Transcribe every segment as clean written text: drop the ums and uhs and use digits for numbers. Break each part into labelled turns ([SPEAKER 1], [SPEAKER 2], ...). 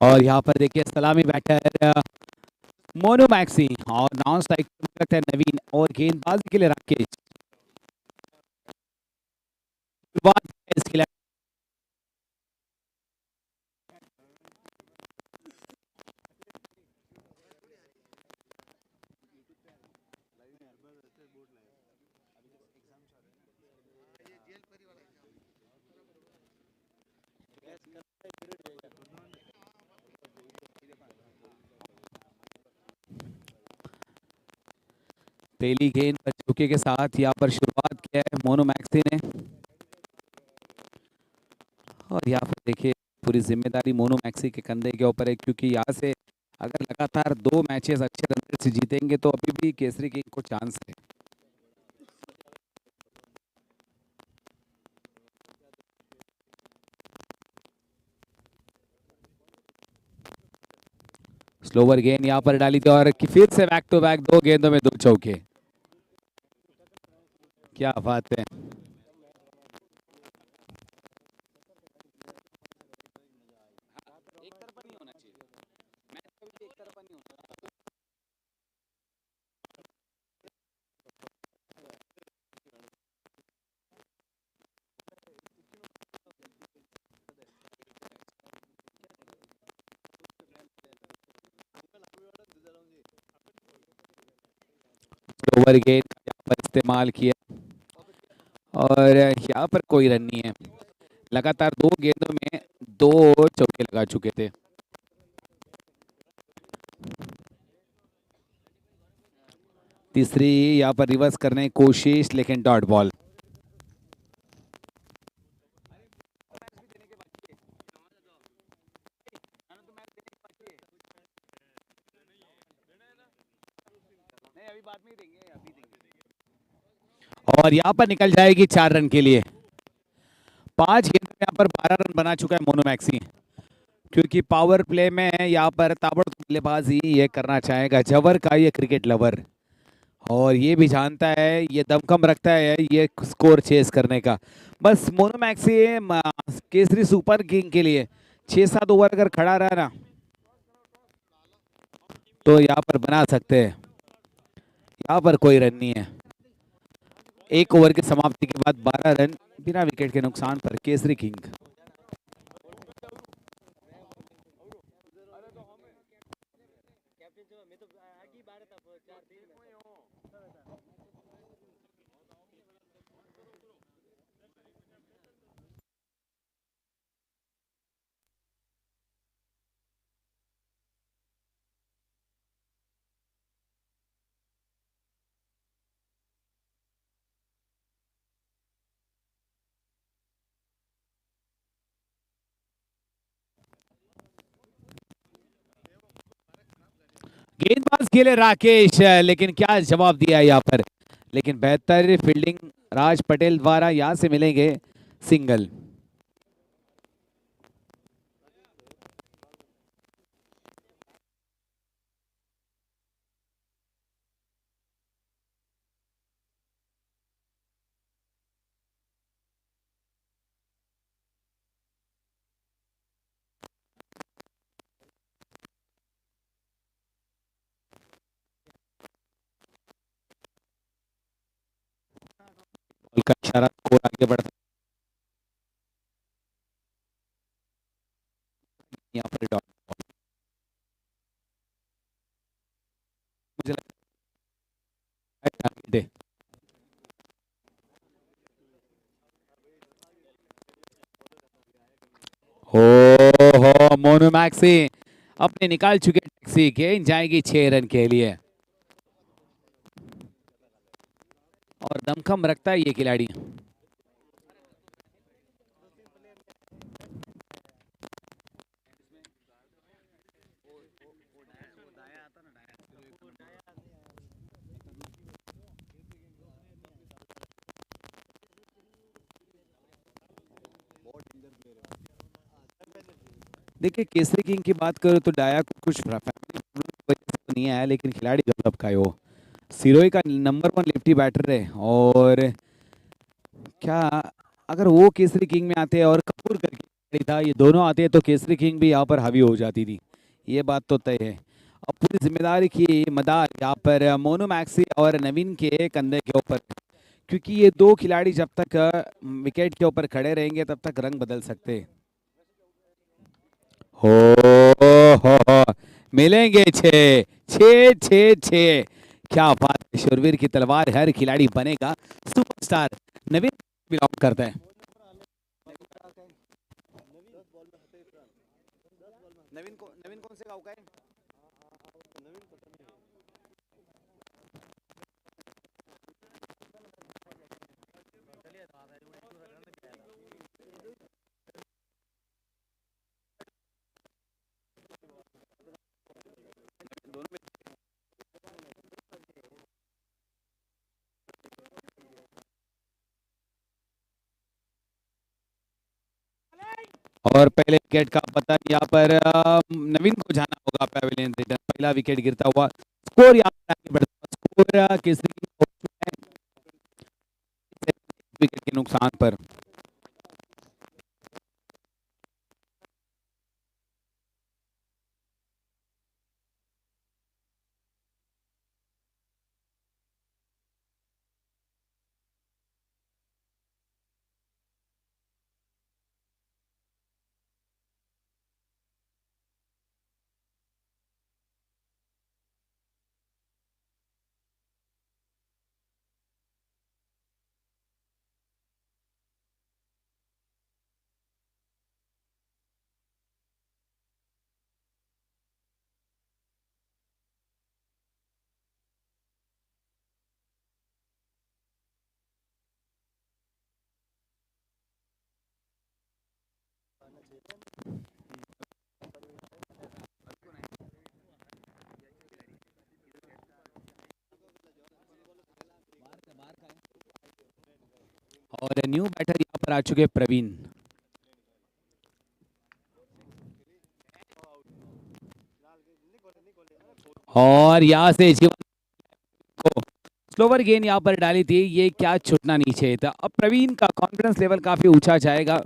[SPEAKER 1] और यहाँ पर देखिए सलामी बैटर मोनू मैक्सी और नॉन स्ट्राइक है नवीन और गेंदबाजी के लिए राकेश। शुरुआत है इस खिलाड़ी पहली गेंद पर चौके के साथ यहाँ पर शुरुआत किया है मोनू मैक्सी ने। और यहाँ पर देखिए पूरी जिम्मेदारी मोनू मैक्सी के कंधे के ऊपर है, क्योंकि यहाँ से अगर लगातार 2 मैचेस अच्छे रन से जीतेंगे तो अभी भी केसरी किंग को चांस है। स्लोवर गेंद यहाँ पर डाली थी और फिर से बैक टू बैक 2 गेंदों में 2 चौके। क्या बात है। स्लोवर गेंद यहाँ पर इस्तेमाल किया और यहाँ पर कोई रन नहीं है। लगातार 2 गेंदों में 2 चौके लगा चुके थे। तीसरी यहाँ पर रिवर्स करने की कोशिश, लेकिन डॉट बॉल। और यहाँ पर निकल जाएगी 4 रन के लिए। 5 गेंदों में यहाँ पर 12 रन बना चुका है मोनू मैक्सी, क्योंकि पावर प्ले में यहाँ पर ताबड़तोड़ बल्लेबाजी ये करना चाहेगा जवर का ये क्रिकेट लवर, और ये भी जानता है, ये दमखम रखता है ये स्कोर चेस करने का। बस Monu maxi Kesari super king के लिए 6-7 ओवर अगर खड़ा रहा ना तो यहाँ पर बना सकते हैं। यहाँ पर कोई रन नहीं है। 1 ओवर की समाप्ति के बाद 12 रन बिना विकेट के नुकसान पर केसरी किंग। गेंदबाज खेले राकेश, लेकिन क्या जवाब दिया यहाँ पर, लेकिन बेहतर फील्डिंग राज पटेल द्वारा यहाँ से मिलेंगे सिंगल। का इशारा स्कोर आगे बढ़ता यहाँ पर डॉट बॉल। मुझे लगता है दे। हो मोनू मैक्सी अपने निकाल चुके टैक्सी, गेंद जाएगी 6 रन के लिए। और दमखम रखता है ये खिलाड़ी। देखिए केसरी किंग की बात करो तो डाया को कुछ फैमिली प्रॉब्लम तो नहीं आया, लेकिन खिलाड़ी गजब का है वो। सिरोही का नंबर 1 लेफ्टी बैटर है, और क्या अगर वो केसरी किंग में आते हैं और कपूर करके था, ये दोनों आते तो केसरी किंग भी यहाँ पर हावी हो जाती थी, ये बात तो तय है। अब पूरी जिम्मेदारी की मदार यहाँ पर मोनू मैक्सी और नवीन के कंधे के ऊपर, क्योंकि ये दो खिलाड़ी जब तक विकेट के ऊपर खड़े रहेंगे तब तक रंग बदल सकते हो। मिलेंगे छः, छः छः छः, क्या बात है, शुरवीर की तलवार, हर खिलाड़ी बनेगा सुपरस्टार। नवीन बिलोंग करता है। नवीन कौन से गांव का है? और पहले विकेट का पता यहाँ पर नवीन को जाना होगा पैवेलियन रिटर्न, पहला विकेट गिरता हुआ, स्कोर यहाँ पर आगे बढ़ता हुआ, स्कोर केसरी विकेट के नुकसान पर। और न्यू बैटर यहाँ पर आ चुके प्रवीण, और यहाँ से जीवन को स्लोवर गेंद यहाँ पर डाली थी, ये क्या छूटना नहीं चाहिए था। अब प्रवीण का कॉन्फिडेंस लेवल काफी ऊंचा जाएगा,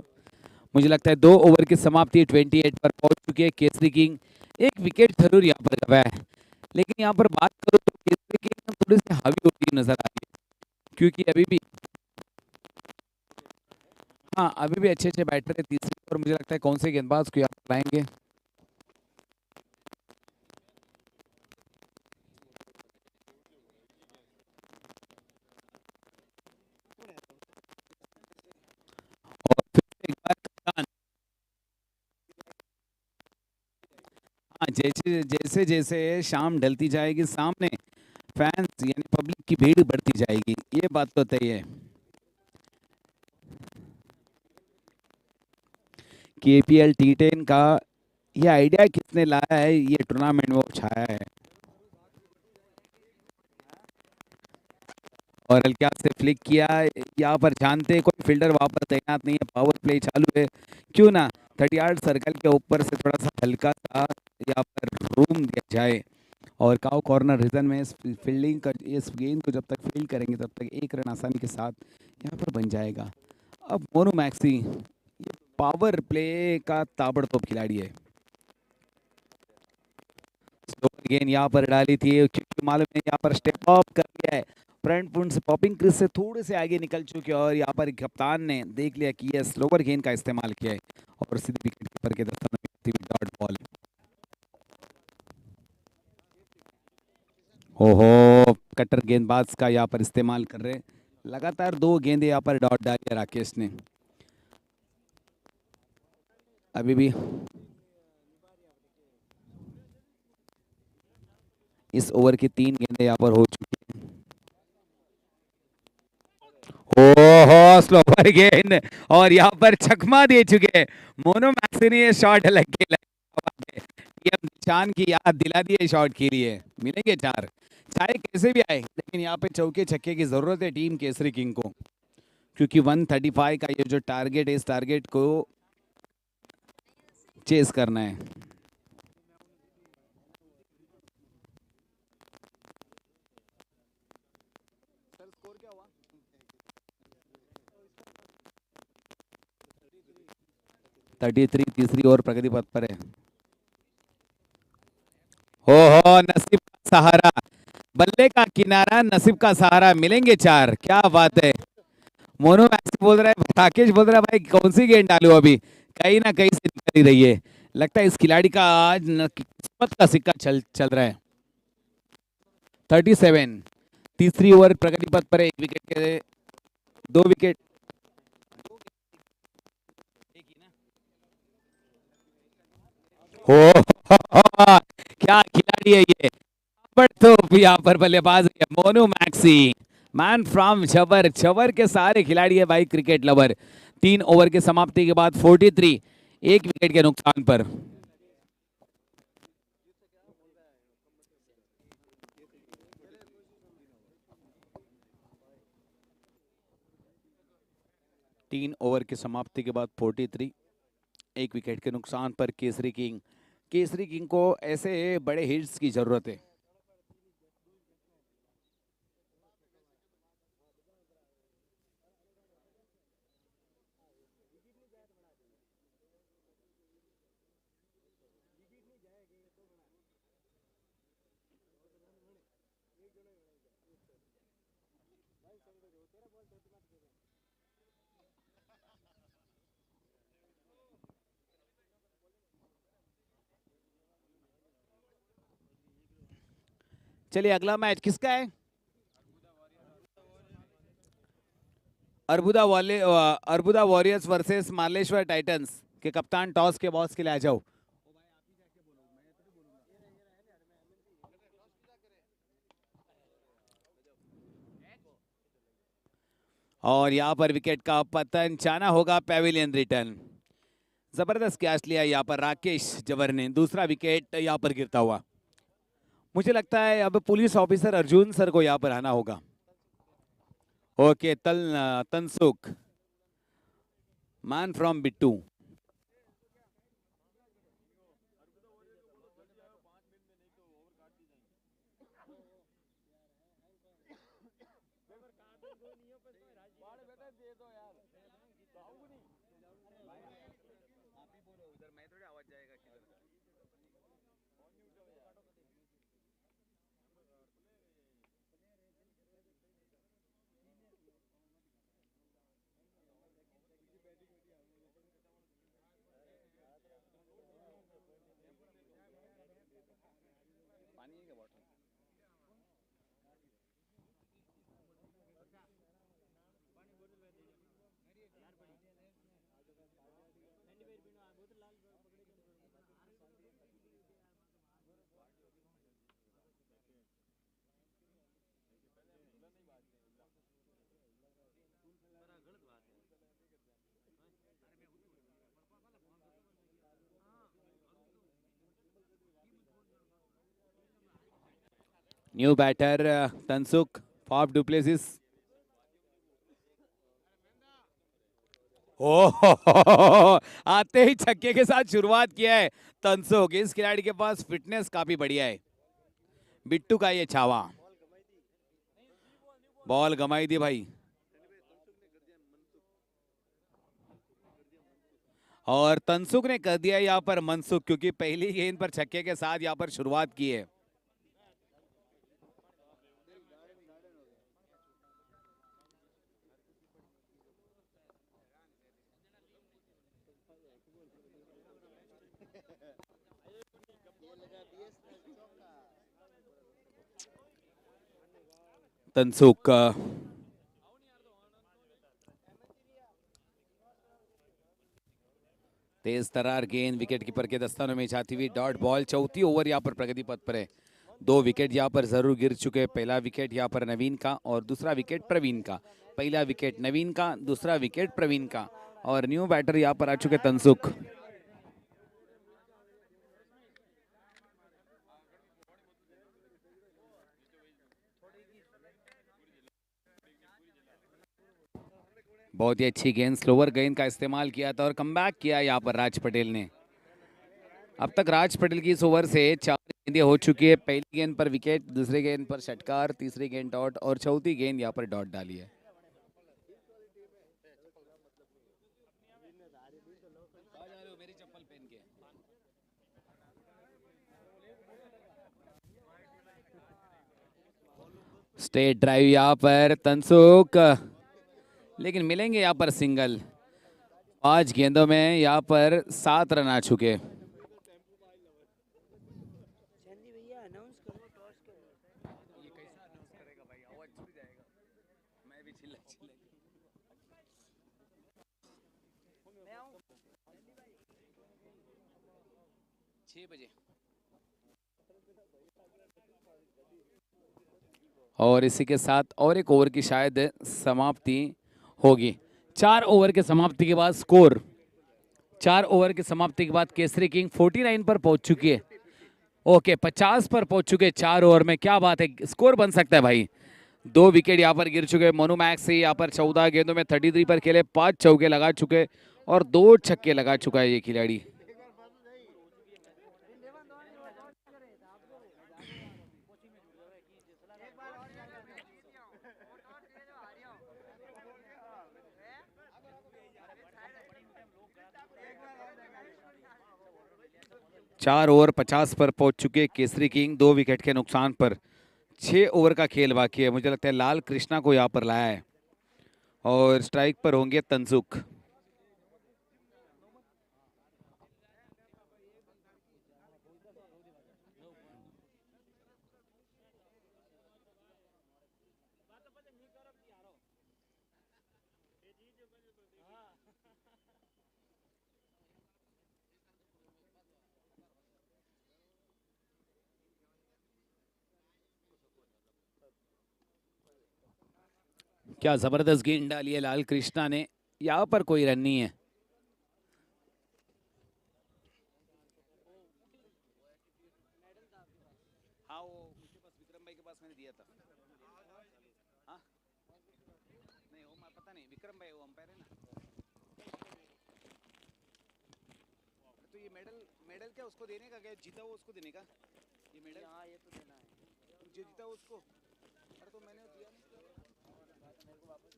[SPEAKER 1] मुझे लगता है 2 ओवर की समाप्ति 28 पर पहुंच चुकी है केसरी किंग। एक विकेट जरूर यहाँ पर गया है, लेकिन यहाँ पर बात करो तो केसरी किंग थोड़ी सी हावी होती नजर आ रही है, क्योंकि अभी भी, हाँ अभी भी अच्छे अच्छे बैटर है तीसरी, और मुझे लगता है कौन से गेंदबाज को यहाँ पर लाएंगे। और फिर से एक बार कप्तान, हाँ जैसे जैसे जैसे शाम ढलती जाएगी सामने फैंस यानी पब्लिक की भीड़ बढ़ती जाएगी, ये बात तो तय है। केपीएल T10 का ये आइडिया किसने लाया है, ये टूर्नामेंट में वो छाया है, और हल्का से फ्लिक किया, यहाँ पर जानते हैं कोई फील्डर वहाँ पर तैनात नहीं है, पावर प्ले चालू है, क्यों ना 30 यार्ड सर्कल के ऊपर से थोड़ा सा हल्का सा यहाँ पर रूम दिया जाए, और काउ कॉर्नर रीजन में इस फील्डिंग का, इस गेंद को जब तक फील्ड करेंगे तब तक एक रन आसानी के साथ यहाँ पर बन जाएगा। अब मोनू मैक्सी ये पावर प्ले का ताबड़तोड़ खिलाड़ी है, स्लोअर गेंद यहाँ पर डाली थी, क्योंकि मालूम है यहाँ पर स्टेप अप कर लिया है, फ्रंट पुंड से पॉपिंग क्रीज से थोड़े से आगे निकल चुके हैं, और यहाँ पर कप्तान ने देख लिया कि ये स्लोअर गेंद का इस्तेमाल किया है, और सीधे विकेट कीपर के दस्तों में डॉट बॉल। ओहो, कट्टर गेंदबाज का यहाँ पर इस्तेमाल कर रहे हैं, लगातार 2 गेंदे यहाँ पर डॉट डाली राकेश ने। अभी भी इस ओवर की 3 गेंदे यहाँ पर हो चुकी हैं। ओहो, स्लोवर गेंद, और यहाँ पर चकमा दे चुके हैं मोनो मैक्सी ने, ये शॉट लग के पीएम निशान की याद दिला दी है शॉट के लिए, मिलेंगे 4, चाहे कैसे भी आए, लेकिन यहाँ पे चौके छक्के की जरूरत है टीम केसरी किंग को, क्योंकि 135 का ये जो टारगेट है, इस टारगेट को चेस करना है। 33 तीसरी ओवर प्रगति पथ पर है। हो नसीब का सहारा, बल्ले का किनारा, नसीब का सहारा, मिलेंगे 4। क्या बात है। मोनू मैक्सी बोल रहा है, राकेश बोल रहा है भाई कौन सी गेंद डालू, अभी कहीं ना कहीं से निकल ही रही है। लगता है इस खिलाड़ी का आज किस्मत का सिक्का चल रहा है। 37 तीसरी ओवर प्रगति पथ पर है, 1 विकेट के 2 विकेट। हो क्या खिलाड़ी है ये, तो यहाँ पर बल्लेबाज है मोनू मैक्सी, मैन फ्रॉम छबर। छबर के सारे खिलाड़ी है भाई, क्रिकेट लवर। 3 ओवर के समाप्ति के बाद 43, 1 विकेट के नुकसान पर। तीन ओवर की समाप्ति के बाद 43, 1 विकेट के नुकसान पर केसरी किंग। केसरी किंग को ऐसे बड़े हिट्स की जरूरत है। चलिए अगला मैच किसका है? Arbuda warriors versus Maleshwar Titans के कप्तान टॉस के बॉस के लिए आ जाओ। और यहाँ पर विकेट का पतन, चाना होगा पेविलियन रिटर्न। जबरदस्त कैच लिया यहाँ पर राकेश जवर ने, दूसरा विकेट यहाँ पर गिरता हुआ। मुझे लगता है अब पुलिस ऑफिसर अर्जुन सर को यहाँ पर आना होगा। Okay Tansukh, man from Bittu. New batter Tansukh, Faf du Plessis. Oh आते ही छक्के के साथ शुरुआत किया है तनसुख। इस खिलाड़ी के पास फिटनेस काफी बढ़िया है। बिट्टू का ये छावा, बॉल गमाई दी भाई। और तनसुख ने कर दिया यहाँ पर मनसुख, क्योंकि पहली गेंद पर छक्के के साथ यहाँ पर शुरुआत की है। तनसुख तेज तरार गेंद विकेट कीपर के दस्तानों में जाती हुई डॉट बॉल। चौथी ओवर यहाँ पर प्रगति पथ पर है। 2 विकेट यहाँ पर जरूर गिर चुके। पहला विकेट यहाँ पर नवीन का और दूसरा विकेट प्रवीण का। पहला विकेट नवीन का, दूसरा विकेट प्रवीण का। और न्यू बैटर यहाँ पर आ चुके तनसुख। बहुत ही अच्छी गेंद, स्लोवर गेंद का इस्तेमाल किया था और कमबैक किया यहाँ पर राज पटेल ने। अब तक राज पटेल की इस ओवर से 4 गेंदें हो चुकी है। पहली गेंद पर विकेट, दूसरी गेंद पर षटकार, तीसरी गेंद डॉट और चौथी गेंद यहाँ पर डॉट डाली है। स्ट्रेट ड्राइव यहाँ पर तनसुख, लेकिन मिलेंगे यहाँ पर सिंगल। 5 गेंदों में यहाँ पर 7 रन आ चुके। और इसी के साथ और एक ओवर की शायद समाप्ति होगी। 4 ओवर के समाप्ति के बाद स्कोर, 4 ओवर की समाप्ति के बाद केसरी किंग 49 पर पहुंच चुकी है। ओके 50 पर पहुंच चुके 4 ओवर में। क्या बात है, स्कोर बन सकता है भाई। 2 विकेट यहाँ पर गिर चुके। मोनू मैक्स यहाँ पर 14 गेंदों में 33 पर खेले, 5 चौके लगा चुके और 2 छक्के लगा चुका है ये खिलाड़ी। चार ओवर 50 पर पहुंच चुके केसरी किंग, 2 विकेट के नुकसान पर। 6 ओवर का खेल बाकी है। मुझे लगता है लाल कृष्णा को यहाँ पर लाया है और स्ट्राइक पर होंगे तनसुख। क्या जबरदस्त गेंद डाली है लाल कृष्णा ने। यहाँ पर कोई रन नहीं है। हाँ वो उसके पास विक्रम भाई के पास मैंने दिया था। हाँ नहीं वो पता नहीं, विक्रम भाई वो अंपायर है ना। तो ये मेडल मेडल क्या उसको देने का, क्या जीता वो उसको देने का ये मेडल? हाँ ये तो देना है, जो जीता उसको। अरे तो मैंने दिया नहीं मेरे को वापस।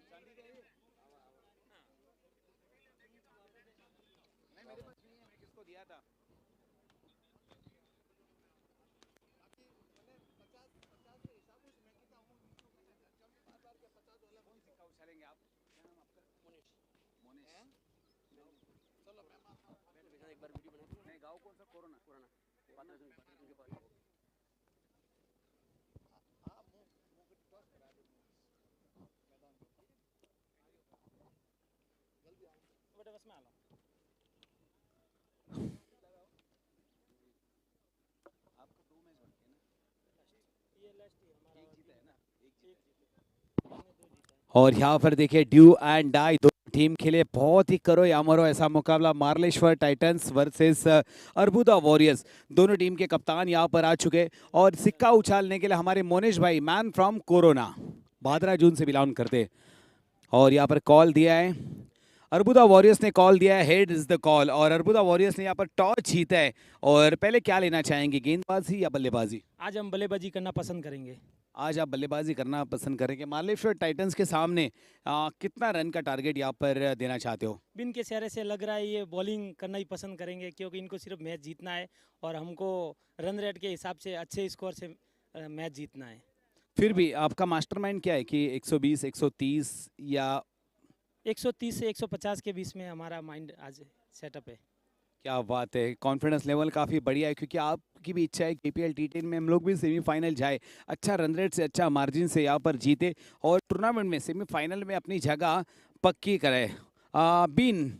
[SPEAKER 1] चांदी का है नहीं, मेरे पास नहीं है, मैं किसको दिया था। उछालेंगे आप, क्या नाम आपका? मोनिश। मोनिश चलो एक बार वीडियो बना। नहीं गाँव कौन सा? कोरोना कोरोना के पास। बस में आला आपका 2 मैच बाकी है ना, ये लास्ट ही हमारा एक जीता है ना, एक जीता। और यहाँ पर देखिए ड्यू एंड डाई दो टीम खेले, बहुत ही करो या मरो ऐसा मुकाबला। Marleshwar Titans versus Arbuda warriors. दोनों टीम के कप्तान यहाँ पर आ चुके और सिक्का उछालने के लिए हमारे मोनिश भाई, मैन फ्रॉम कोरोना, भादरा जून से बिलोंग करते। और यहाँ पर कॉल दिया है अर्बुदा वॉरियर्स ने, कॉल दिया है हेड इज द कॉल। और अर्बुदा वॉरियर्स ने यहाँ पर टॉस जीता है। और पहले क्या लेना चाहेंगे, गेंदबाजी या बल्लेबाजी?
[SPEAKER 2] आज हम बल्लेबाजी करना पसंद करेंगे।
[SPEAKER 1] आज आप बल्लेबाजी करना पसंद करेंगे। मार्लेश्वर टाइटंस के सामने कितना रन का टारगेट यहाँ पर देना चाहते हो?
[SPEAKER 2] बिन के चेहरे से लग रहा है ये बॉलिंग करना ही पसंद करेंगे, क्योंकि इनको सिर्फ मैच जीतना है और हमको रन रेट के हिसाब से अच्छे स्कोर से मैच जीतना है।
[SPEAKER 1] फिर भी आपका मास्टरमाइंड क्या है कि 120, 130 या
[SPEAKER 2] 130 से 150 के बीच में हमारा माइंड आज सेटअप है।
[SPEAKER 1] क्या बात है, कॉन्फिडेंस लेवल काफ़ी बढ़िया है, क्योंकि आपकी भी इच्छा है KPL T10 में हम लोग भी सेमीफाइनल जाए, अच्छा रन रेट से, अच्छा मार्जिन से यहाँ पर जीते और टूर्नामेंट में सेमीफाइनल में अपनी जगह पक्की करे। बीन,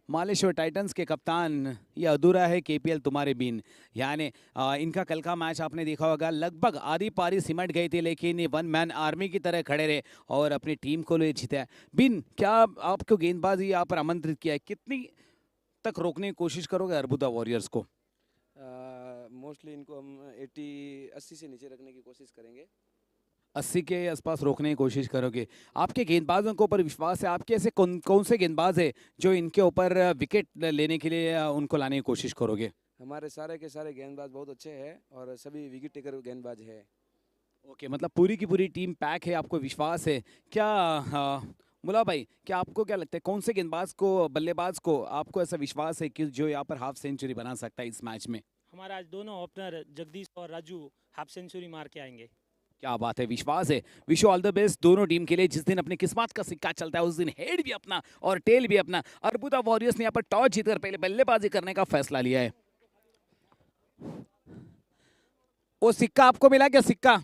[SPEAKER 1] मालेश्वर टाइटंस के कप्तान, ये अधूरा है KPL तुम्हारे बीन। यानी इनका कल का मैच आपने देखा होगा, लगभग आधी पारी सिमट गई थी, लेकिन ये वन मैन आर्मी की तरह खड़े रहे और अपनी टीम को ले जीता है। बीन, क्या आपको गेंदबाजी यहाँ पर आमंत्रित किया है, कितनी तक रोकने की कोशिश करोगे अर्बुदा वॉरियर्स को?
[SPEAKER 3] मोस्टली इनको हम 80 से नीचे रखने की कोशिश करेंगे।
[SPEAKER 1] 80 के आसपास रोकने की कोशिश करोगे। आपके गेंदबाजों के ऊपर विश्वास है? आपके ऐसे कौन से गेंदबाज है जो इनके ऊपर विकेट लेने के लिए उनको लाने की कोशिश करोगे?
[SPEAKER 3] हमारे सारे के सारे गेंदबाज बहुत अच्छे हैं और सभी विकेट टेकर गेंदबाज है।
[SPEAKER 1] ओके, मतलब पूरी की पूरी टीम पैक है, आपको विश्वास है क्या? मुला भाई, क्या आपको क्या लगता है, कौन से गेंदबाज को, बल्लेबाज को आपको ऐसा विश्वास है कि जो यहाँ पर हाफ सेंचुरी बना सकता है इस मैच में?
[SPEAKER 2] हमारा आज दोनों ओपनर जगदीश और राजू हाफ सेंचुरी मार के आएंगे।
[SPEAKER 1] क्या बात है, विश्वास है। Wish you all the best दोनों टीम के लिए। जिस दिन अपनी किस्मत का सिक्का चलता है उस दिन हेड भी अपना और टेल भी अपना। अर्बुदा वॉरियर्स ने यहाँ पर टॉस जीतकर पहले बल्लेबाजी करने का फैसला लिया है। वो सिक्का आपको मिला क्या? सिक्का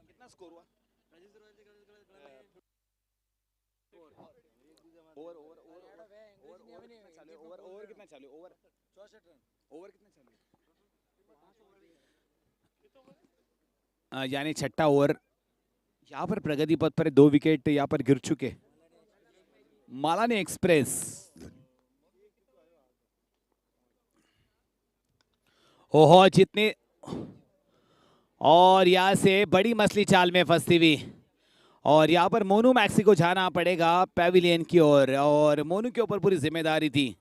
[SPEAKER 1] कितना स्कोर हुआ? Over over over over over कितना चालू? Over 64 run. ओवर कितना चालू? यानी छठा ओवर। यहाँ पर प्रगति पथ पर 2 विकेट यहाँ पर गिर चुके। मालानी एक्सप्रेस ओहो जितने, और यहाँ से बड़ी मछली चाल में फंसती हुई, और यहाँ पर मोनू मैक्सी को जाना पड़ेगा पैविलियन की ओर। और मोनू के ऊपर पूरी जिम्मेदारी थी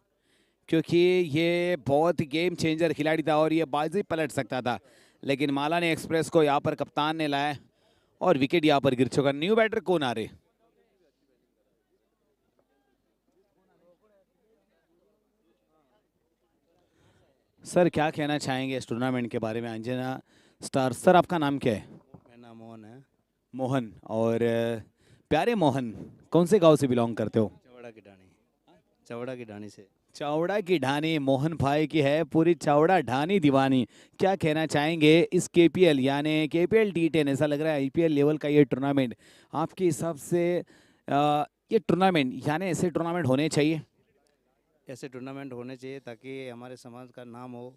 [SPEAKER 1] क्योंकि ये बहुत गेम चेंजर खिलाड़ी था और ये बाजी पलट सकता था, लेकिन मालानी एक्सप्रेस को यहाँ पर कप्तान ने लाया और विकेट यहाँ पर गिर चुका। न्यू बैटर कौन आ रहे? सर क्या कहना चाहेंगे इस टूर्नामेंट के बारे में? अंजना स्टार सर, आपका नाम क्या है?
[SPEAKER 4] मेरा नाम मोहन है।
[SPEAKER 1] मोहन। और प्यारे मोहन, कौन से गांव से बिलोंग करते हो?
[SPEAKER 4] चौड़ा की ढाणी। चौड़ा की ढाणी से।
[SPEAKER 1] चावड़ा की ढानी मोहन भाई की है पूरी चावड़ा ढानी दीवानी। क्या कहना चाहेंगे इस केपीएल यानी केपीएल T10, ऐसा लग रहा है आईपीएल लेवल का ये टूर्नामेंट, आपके हिसाब से ये टूर्नामेंट यानी ऐसे टूर्नामेंट होने चाहिए?
[SPEAKER 4] ऐसे टूर्नामेंट होने चाहिए ताकि हमारे समाज का नाम हो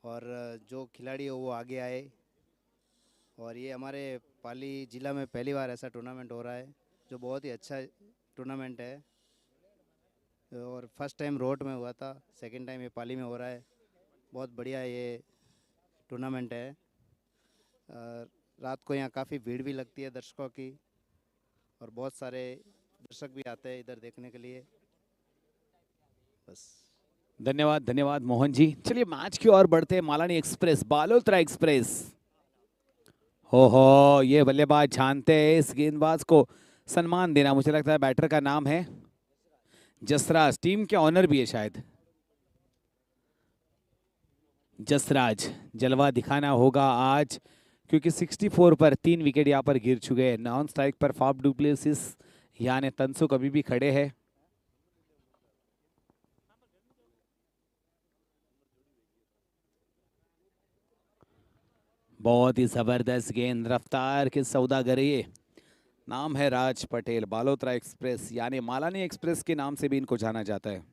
[SPEAKER 4] और जो खिलाड़ी हो वो आगे आए। और ये हमारे पाली ज़िला में पहली बार ऐसा टूर्नामेंट हो रहा है जो बहुत ही अच्छा टूर्नामेंट है। और फर्स्ट टाइम रोड में हुआ था, सेकंड टाइम ये पाली में हो रहा है। बहुत बढ़िया ये टूर्नामेंट है। रात को यहाँ काफ़ी भीड़ भी लगती है दर्शकों की और बहुत सारे दर्शक भी आते हैं इधर देखने के लिए। बस
[SPEAKER 1] धन्यवाद धन्यवाद मोहन जी। चलिए मैच की ओर बढ़ते हैं। Malani express Balotra express. हो ये बल्लेबाज जानते हैं इस गेंदबाज को सम्मान देना। मुझे लगता है बैटर का नाम है जसराज, टीम के ऑनर भी है शायद। जसराज जलवा दिखाना होगा आज क्योंकि 64 पर 3 विकेट यहाँ पर गिर चुके हैं। नॉन स्ट्राइक पर फाफ डुप्लेसिस यानी तंसुक अभी भी खड़े हैं। बहुत ही जबरदस्त गेंद, रफ्तार के सौदागरी। नाम है राज पटेल। बालोतरा एक्सप्रेस यानी मालानी एक्सप्रेस के नाम से भी इनको जाना जाता है।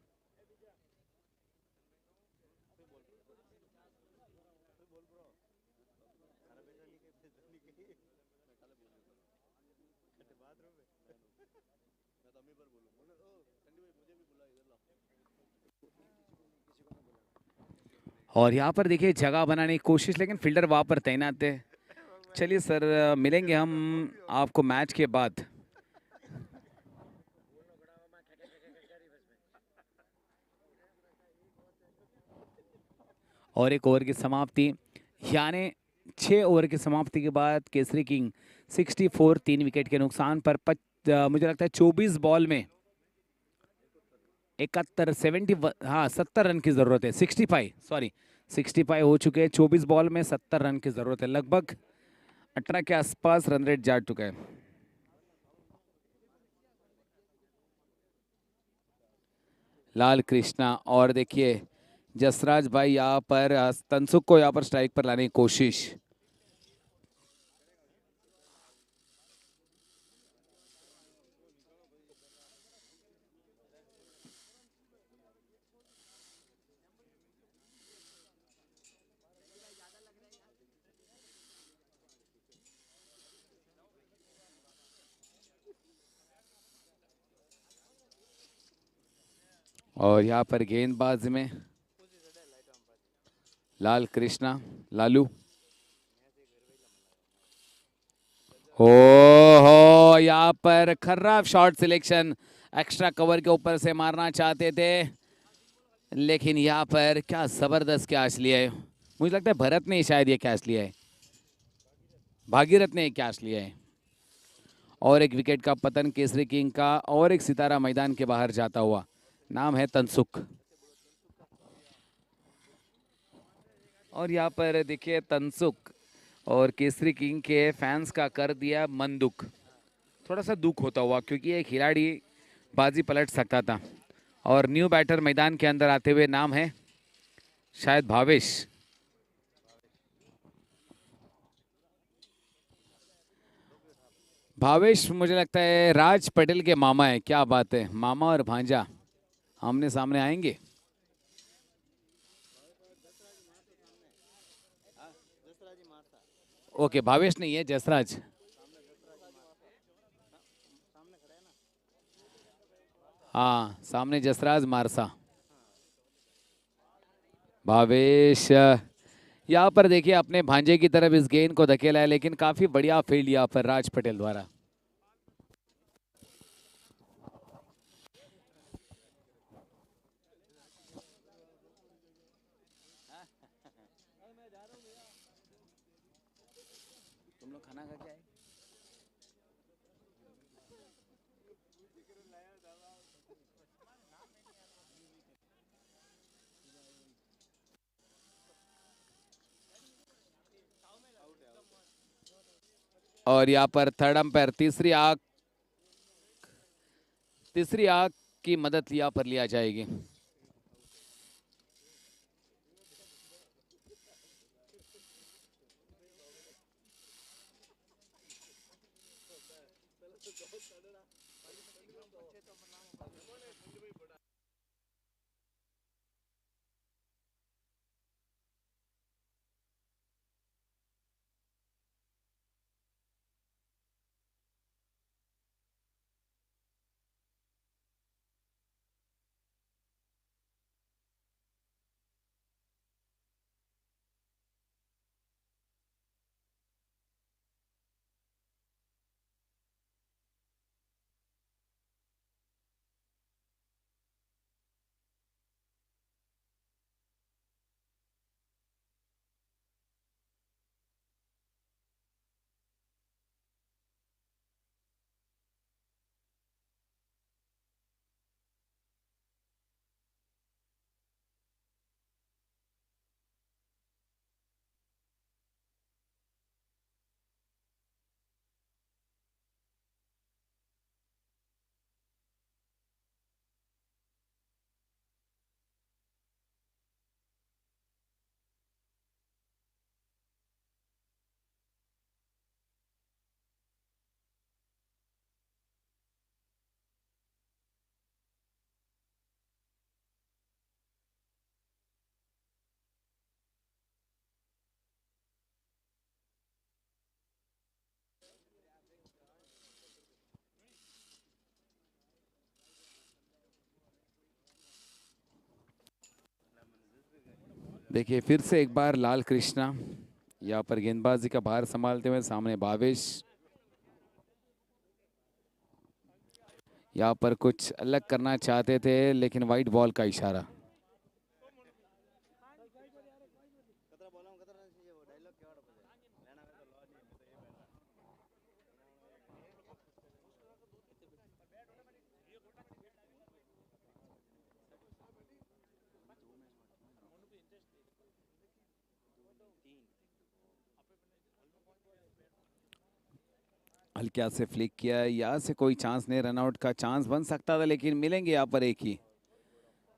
[SPEAKER 1] और यहाँ पर देखिए जगह बनाने की कोशिश, लेकिन फील्डर वहाँ पर तैनात है। चलिए सर, मिलेंगे हम आपको मैच के बाद। और एक ओवर की समाप्ति यानी 6 ओवर की समाप्ति के बाद केसरी किंग 64 3 विकेट के नुकसान पर मुझे लगता है 24 बॉल में 70 रन की जरूरत है। 65 हो चुके हैं। 24 बॉल में 70 रन की जरूरत है। लगभग 18 के आसपास रन रेट जा चुका है। लाल कृष्णा। और देखिए जसराज भाई यहाँ पर तनसुख को यहाँ पर स्ट्राइक पर लाने की कोशिश। और यहाँ पर गेंदबाज में लाल कृष्णा लालू। हो यहाँ पर खराब शॉट सिलेक्शन, एक्स्ट्रा कवर के ऊपर से मारना चाहते थे, लेकिन यहाँ पर क्या जबरदस्त कैच लिया है। मुझे लगता है भरत ने शायद ये कैच लिया है, भागीरथ ने कैच लिया है। और एक विकेट का पतन केसरी किंग का, और एक सितारा मैदान के बाहर जाता हुआ, नाम है तनसुख। और यहाँ पर देखिए तनसुख और केसरी किंग के फैंस का कर दिया मन दुख, थोड़ा सा दुख होता हुआ, क्योंकि एक खिलाड़ी बाजी पलट सकता था। और न्यू बैटर मैदान के अंदर आते हुए, नाम है शायद भावेश। भावेश मुझे लगता है राज पटेल के मामा है। क्या बात है, मामा और भांजा आमने सामने आएंगे। ओके, भावेश नहीं है, जसराज। हाँ, सामने जसराज मारसा। भावेश यहाँ पर देखिए अपने भांजे की तरफ इस गेंद को धकेला है, लेकिन काफी बढ़िया फील्ड यहाँ पर राज पटेल द्वारा। तुम लोग खाना खा के आए? और यहाँ पर थर्ड अंपायर तीसरी आंख की मदद यहाँ पर लिया जाएगी। देखिए फिर से एक बार लाल कृष्णा यहाँ पर गेंदबाजी का भार संभालते हुए, सामने भावेश। यहाँ पर कुछ अलग करना चाहते थे, लेकिन वाइट बॉल का इशारा। हल्का से फ्लिक किया, यहाँ से कोई चांस नहीं, रनआउट का चांस बन सकता था, लेकिन मिलेंगे यहाँ पर एक ही।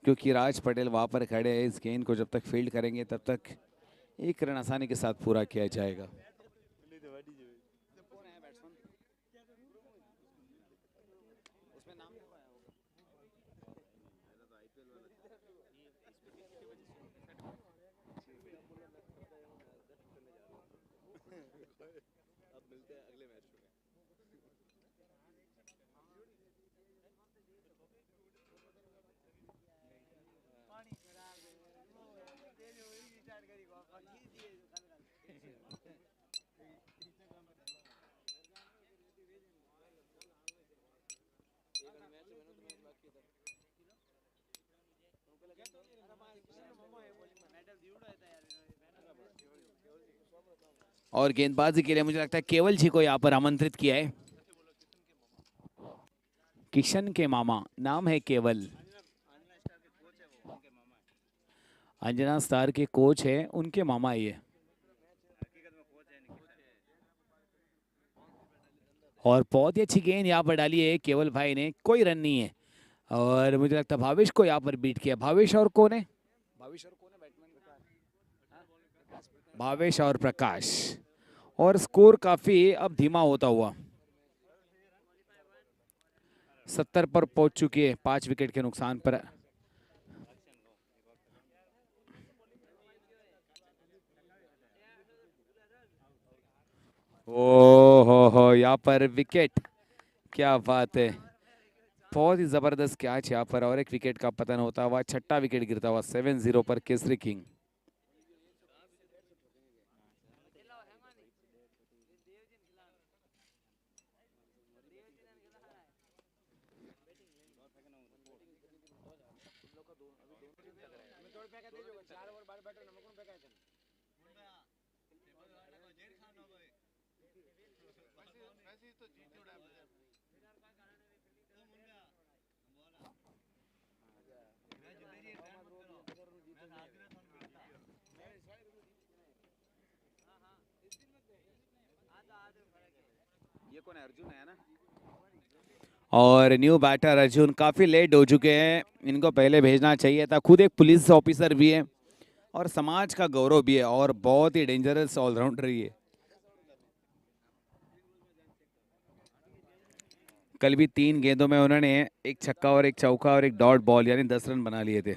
[SPEAKER 1] क्योंकि राज पटेल वहाँ पर खड़े हैं। इस गेंद को जब तक फील्ड करेंगे तब तक एक रन आसानी के साथ पूरा किया जाएगा। और गेंदबाजी के लिए मुझे लगता है केवल जी को यहाँ पर आमंत्रित किया है। किशन के मामा नाम है केवल। अंजना स्टार के कोच है, उनके मामा ये। और बहुत ही अच्छी गेंद यहाँ पर डाली है केवल भाई ने, कोई रन नहीं है। और मुझे लगता है भावेश को यहाँ पर बीट किया। भावेश और कौन है? भावेश और प्रकाश। और स्कोर काफी अब धीमा होता हुआ 70 पर पहुंच चुकी है 5 विकेट के नुकसान पर। ओ हो यहाँ पर विकेट, क्या बात है, बहुत ही जबरदस्त कैच यहाँ पर। और एक विकेट का पतन होता हुआ, छठा विकेट गिरता हुआ 7-0 पर केसरी किंग। ये कौन है? अर्जुन है ना। और न्यू बैटर अर्जुन काफी लेट हो चुके हैं, इनको पहले भेजना चाहिए था। खुद एक पुलिस ऑफिसर भी है और समाज का गौरव भी है और बहुत ही डेंजरस ऑलराउंडर ही है। कल भी 3 गेंदों में उन्होंने एक छक्का और एक चौका और एक डॉट बॉल यानी 10 रन बना लिए थे।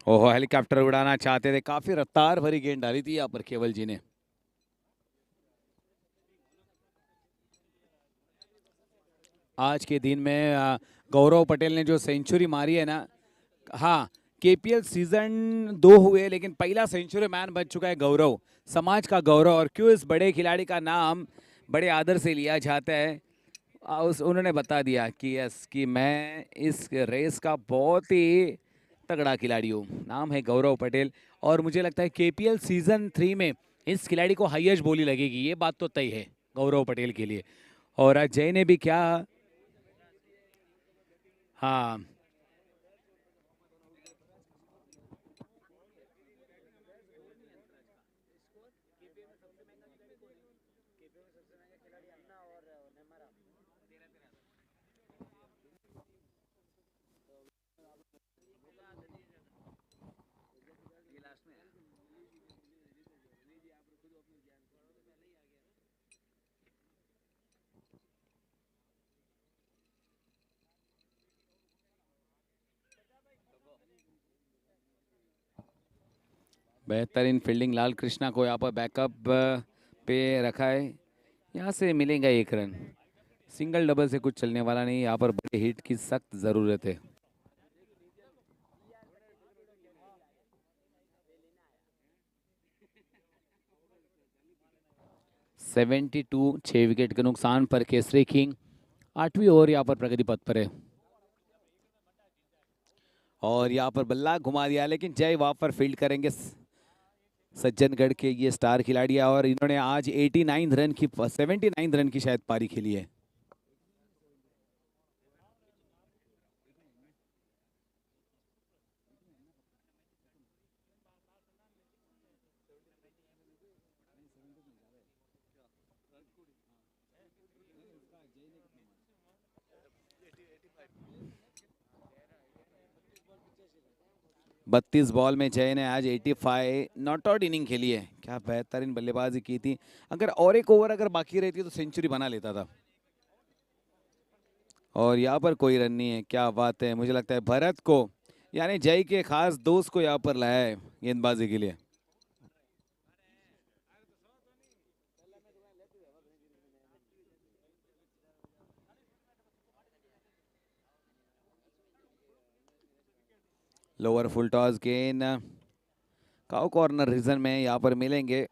[SPEAKER 1] ओहो, हेलीकॉप्टर उड़ाना चाहते थे, काफी रफ्तार भरी गेंद डाली थी यहाँ पर केवल जी ने। आज के दिन में गौरव पटेल ने जो सेंचुरी मारी है ना, हाँ, केपीएल सीजन 2 हुए लेकिन पहला सेंचुरी मैन बन चुका है गौरव, समाज का गौरव। और क्यों इस बड़े खिलाड़ी का नाम बड़े आदर से लिया जाता है, उन्होंने बता दिया कि यस, कि मैं इस रेस का बहुत ही तगड़ा खिलाड़ी हूँ। नाम है गौरव पटेल। और मुझे लगता है केपीएल सीजन 3 में इस खिलाड़ी को हाईएस्ट बोली लगेगी, ये बात तो तय है गौरव पटेल के लिए। और आज जय ने भी क्या, हाँ, बेहतरीन फील्डिंग लाल कृष्णा को यहाँ पर बैकअप पे रखा है। यहाँ से मिलेगा 1 रन, सिंगल डबल से कुछ चलने वाला नहीं, यहाँ पर बड़े हिट की सख्त ज़रूरत है। 72, 6 विकेट के नुकसान पर केसरी किंग 8वीं ओवर यहाँ पर प्रगति पथ पर है। और यहाँ पर बल्ला घुमा दिया, लेकिन जय वहाँ पर फील्ड करेंगे। सज्जनगढ़ के ये स्टार खिलाड़ी है और इन्होंने आज 79 रन की 79 रन की शायद पारी खेली है। बत्तीस बॉल में जय ने आज 85 नॉट आउट इनिंग खेली है। क्या बेहतरीन बल्लेबाजी की थी। अगर और एक ओवर अगर बाकी रहती तो सेंचुरी बना लेता था। और यहाँ पर कोई रन नहीं है। क्या बात है। मुझे लगता है भरत को यानी जय के खास दोस्त को यहाँ पर लाया है गेंदबाजी के लिए। लोअर फुल टॉस गेंद काउ कॉर्नर रीजन में यहाँ पर मिलेंगे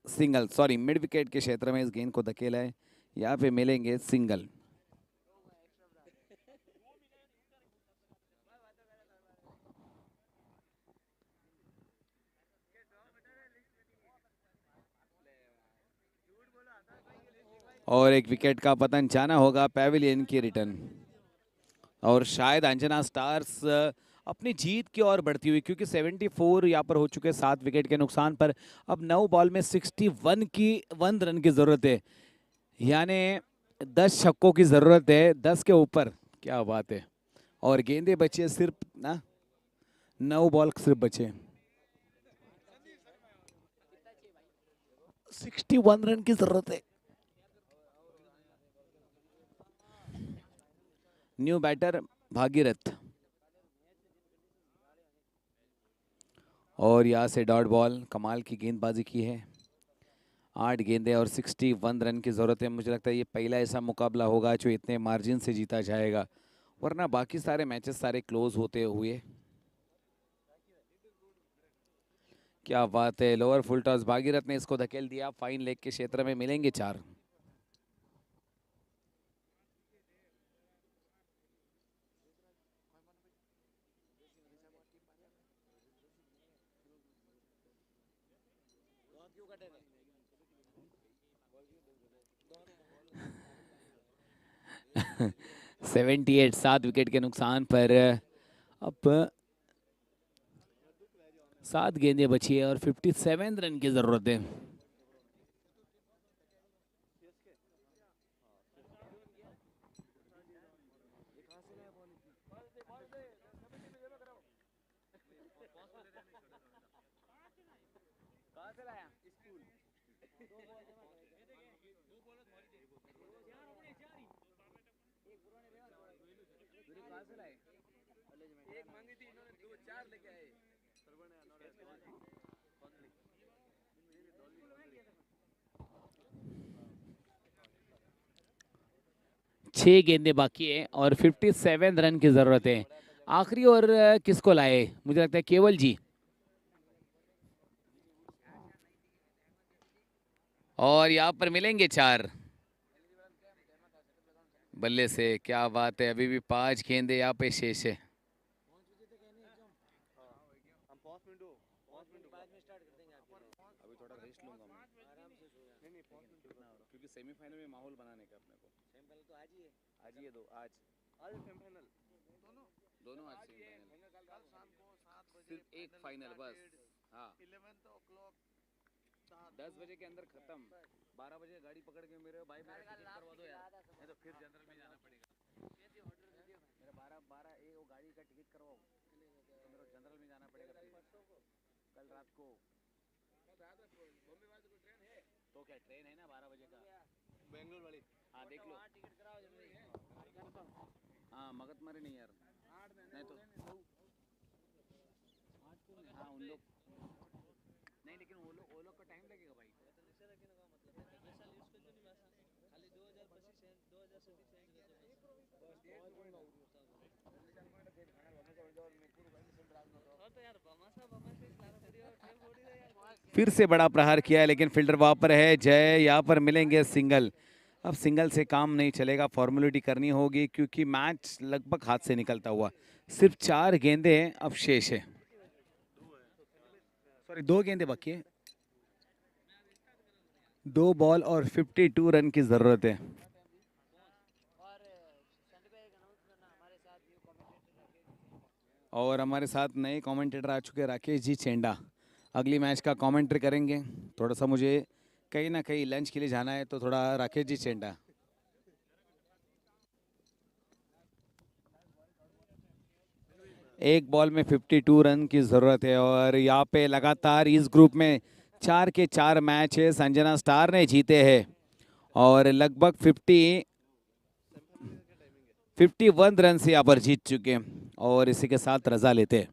[SPEAKER 1] सिंगल। सॉरी मिड विकेट के क्षेत्र में इस गेंद को धकेला है। यहाँ पे मिलेंगे सिंगल। और एक विकेट का पतन जाना होगा पैविलियन की रिटर्न। और शायद अंजना स्टार्स अपनी जीत की ओर बढ़ती हुई, क्योंकि 74 यहाँ पर हो चुके 7 विकेट के नुकसान पर। अब 9 बॉल में 61 रन की जरूरत है, यानी 10 छक्कों की जरूरत है, 10 के ऊपर। क्या बात है। और गेंदे बचे सिर्फ ना 9 बॉल सिर्फ बचे। 61 रन की जरूरत है। New batter Bhagirath. और यहाँ से डॉट बॉल। कमाल की गेंदबाजी की है। 8 गेंदे और 61 रन की ज़रूरत है। मुझे लगता है ये पहला ऐसा मुकाबला होगा जो इतने मार्जिन से जीता जाएगा, वरना बाकी सारे मैचेस सारे क्लोज होते हुए। क्या बात है। लोअर फुल टॉस भागीरथ ने इसको धकेल दिया। फाइन लेग के क्षेत्र में मिलेंगे 4। सेवेंटी 7 विकेट के नुकसान पर अब 7 गेंदें बची है और 57 रन की जरूरत है।
[SPEAKER 3] एक मांगी थी इन्होंने 2-4 लेके आए।
[SPEAKER 1] 6 गेंदें बाकी है और 57 रन की जरूरत है। आखिरी और किसको लाए। मुझे लगता है केवल जी। और यहाँ पर मिलेंगे 4 बल्ले से। क्या बात है। अभी भी 5 गेंदे यहाँ पे शेष है।
[SPEAKER 3] अभी थोड़ा रेस्ट लूंगा मैं। क्योंकि सेमीफाइनल में माहौल बनाने का अपने को। सेमीफाइनल तो आज ही है। आज ही है। आज सेमीफाइनल दोनों आज सेमीफाइनल। सिर्फ एक फाइनल बस। हाँ 10 बजे के अंदर खत्म। 12 बजे गाड़ी पकड़ के मेरे भाई मेरा टिकट करवा दो यार, नहीं तो फिर जनरल में जाना पड़ेगा। मेरा 12 वो गाड़ी का टिकट करवाओ, तो मेरा जनरल में जाना पड़ेगा कल रात को। तो क्या ट्रेन है ना 12 बजे का बेंगलोर वाली। हाँ देख लो। हाँ मगध मारे नहीं यार, नहीं तो हाँ उन लोग नहीं, लेकिन वो लोग का टाइम लगेगा भाई।
[SPEAKER 1] फिर से बड़ा प्रहार किया है, लेकिन फील्डर वहां पर है जय। यहाँ पर मिलेंगे सिंगल। अब सिंगल से काम नहीं चलेगा, फॉर्मेलिटी करनी होगी, क्योंकि मैच लगभग हाथ से निकलता हुआ। सिर्फ 4 गेंदे अब शेष है। सॉरी 2 गेंदे बाकी है। 2 बॉल और 52 रन की जरूरत है। और हमारे साथ नए कमेंटेटर आ चुके हैं, राकेश जी चेंडा। अगली मैच का कमेंट्री करेंगे। थोड़ा सा मुझे कहीं ना कहीं लंच के लिए जाना है, तो थोड़ा राकेश जी चेंडा। एक बॉल में 52 रन की ज़रूरत है और यहाँ पे लगातार इस ग्रुप में 4 के 4 मैच है संजना स्टार ने जीते हैं और लगभग 51 रन से यहाँ पर जीत चुके हैं और इसी के साथ रजा लेते हैं।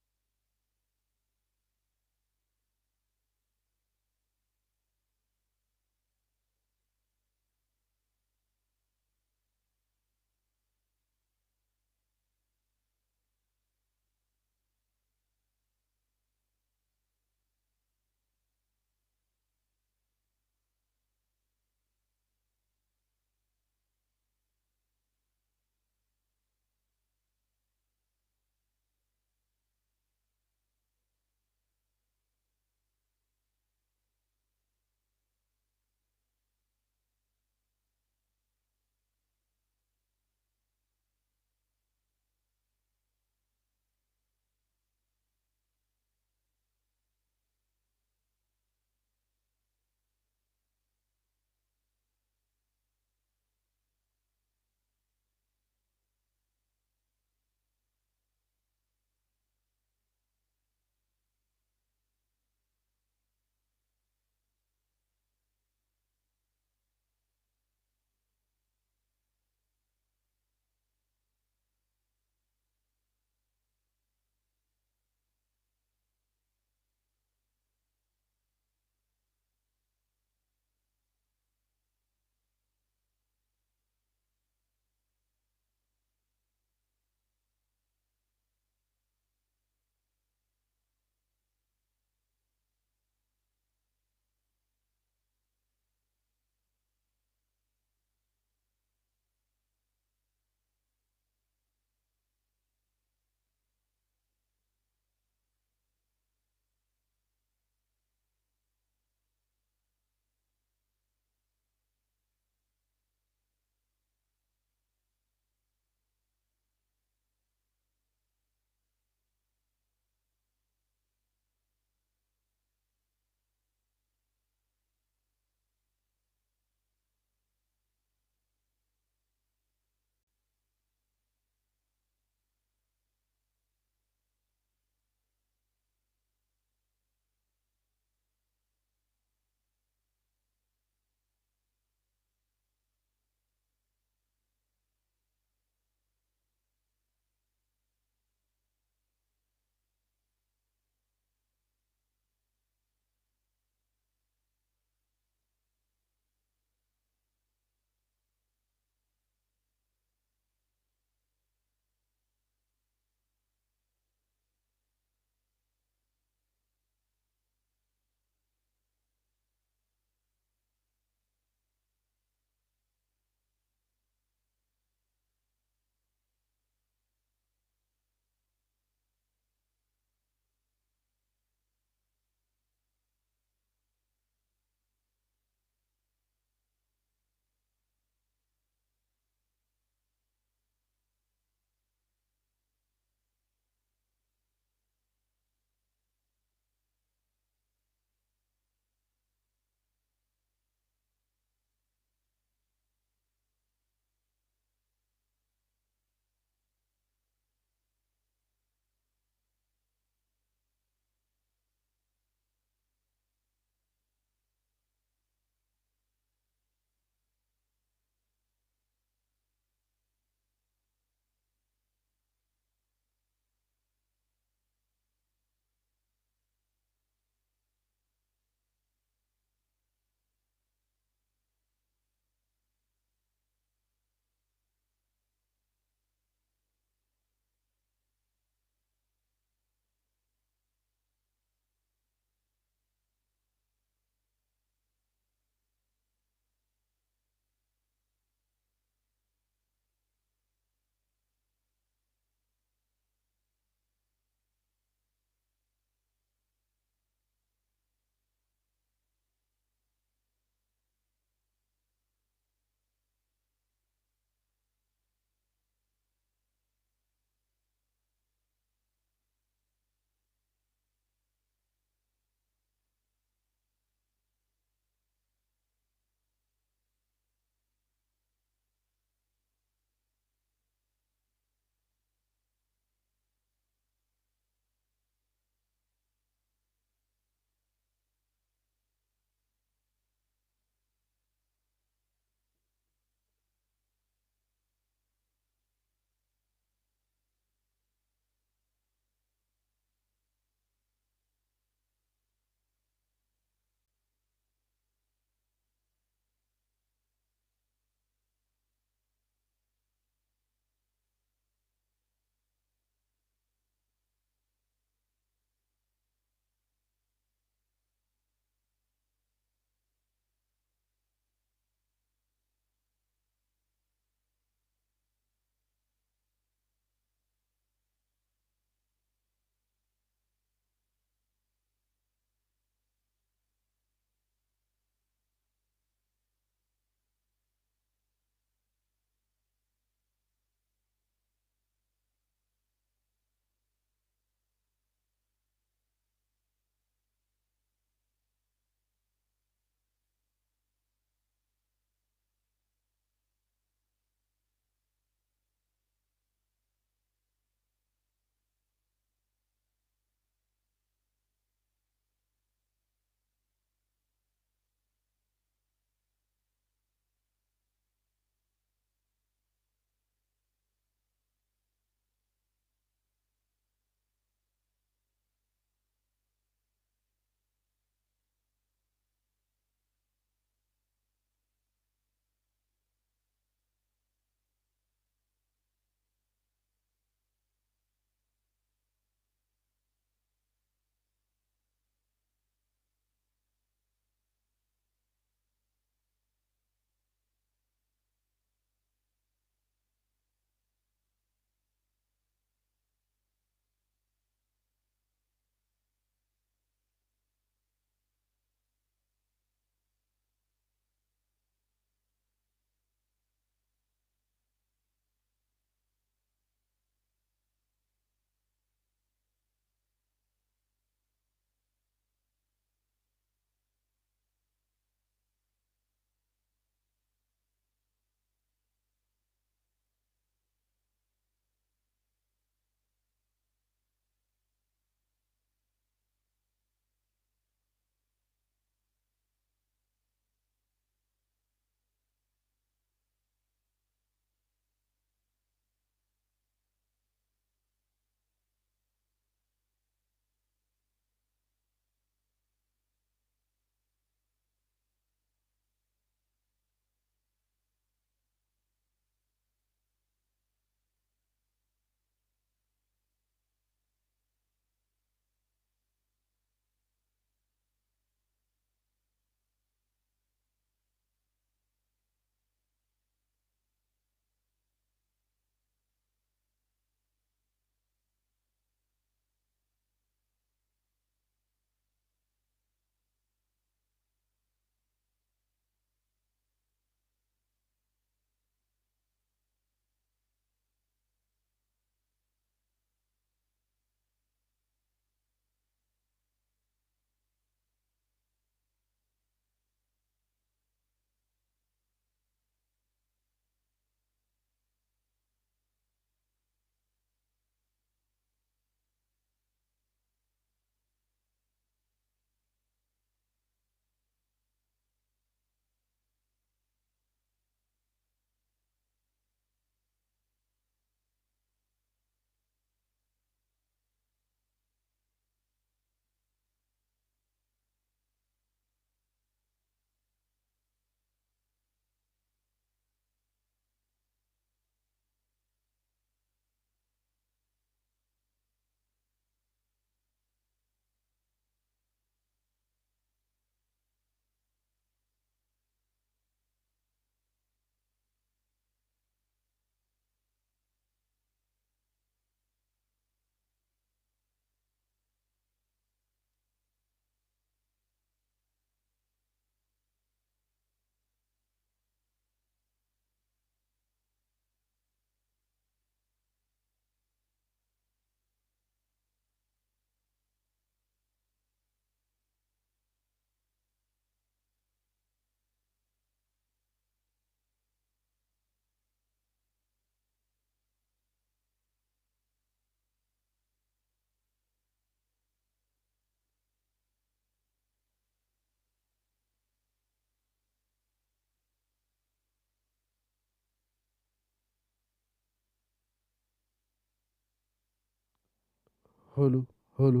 [SPEAKER 5] Holu, holu,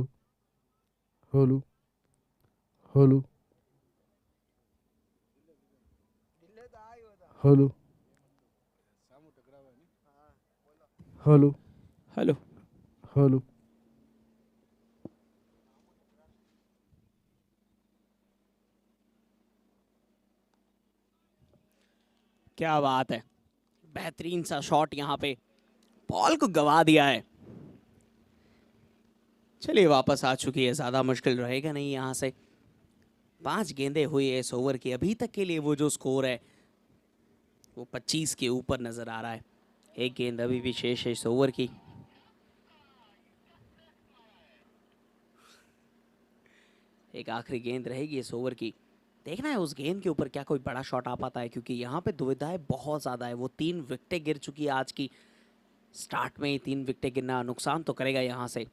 [SPEAKER 5] holu, holu, holu, holu,
[SPEAKER 1] hello
[SPEAKER 5] holu.
[SPEAKER 6] क्या बात है, बेहतरीन सा शॉट यहाँ पे, बॉल को गवा दिया है। चलिए वापस आ चुकी है, ज्यादा मुश्किल रहेगा नहीं यहाँ से। 5 गेंदें हुई है इस ओवर की, अभी तक के लिए वो जो स्कोर है वो 25 के ऊपर नजर आ रहा है। एक गेंद अभी भी शेष है इस ओवर की। एक आखिरी गेंद रहेगी इस ओवर की। देखना है उस गेंद के ऊपर क्या कोई बड़ा शॉट आ पाता है, क्योंकि यहाँ पे दुविधाएं बहुत ज्यादा है। वो 3 विकेटें गिर चुकी है आज की, स्टार्ट में ही 3 विकेटें गिरना नुकसान तो करेगा यहाँ से,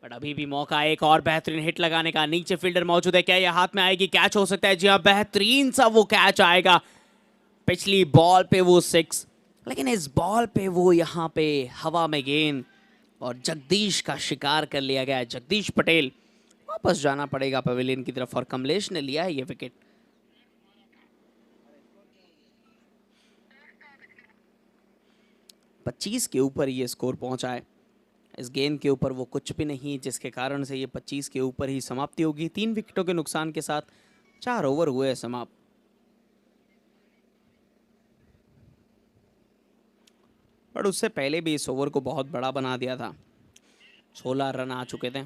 [SPEAKER 6] बट अभी भी मौका है एक और बेहतरीन हिट लगाने का। नीचे फील्डर मौजूद है, क्या ये हाथ में आएगी, कैच हो सकता है। जी हाँ, बेहतरीन सा वो कैच आएगा। पिछली बॉल पे वो 6, लेकिन इस बॉल पे वो यहाँ पे हवा में गेंद, और जगदीश का शिकार कर लिया गया है। जगदीश पटेल, वापस जाना पड़ेगा पवेलियन की तरफ, और कमलेश ने लिया है ये विकेट। पच्चीस के ऊपर ये स्कोर पहुंचा है। इस गेंद के ऊपर वो कुछ भी नहीं, जिसके कारण से ये 25 के ऊपर ही समाप्ति होगी। 3 विकेटों के नुकसान के साथ 4 ओवर हुए समाप्त। पर उससे पहले भी इस ओवर को बहुत बड़ा बना दिया था। 16 रन आ चुके थे।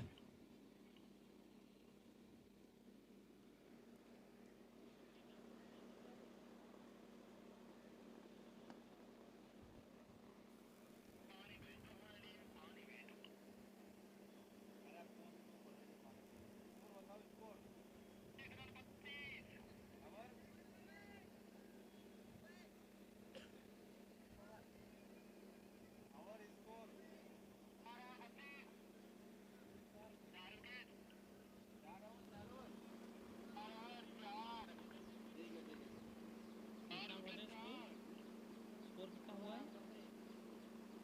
[SPEAKER 2] स्कोर कितना हुआ है?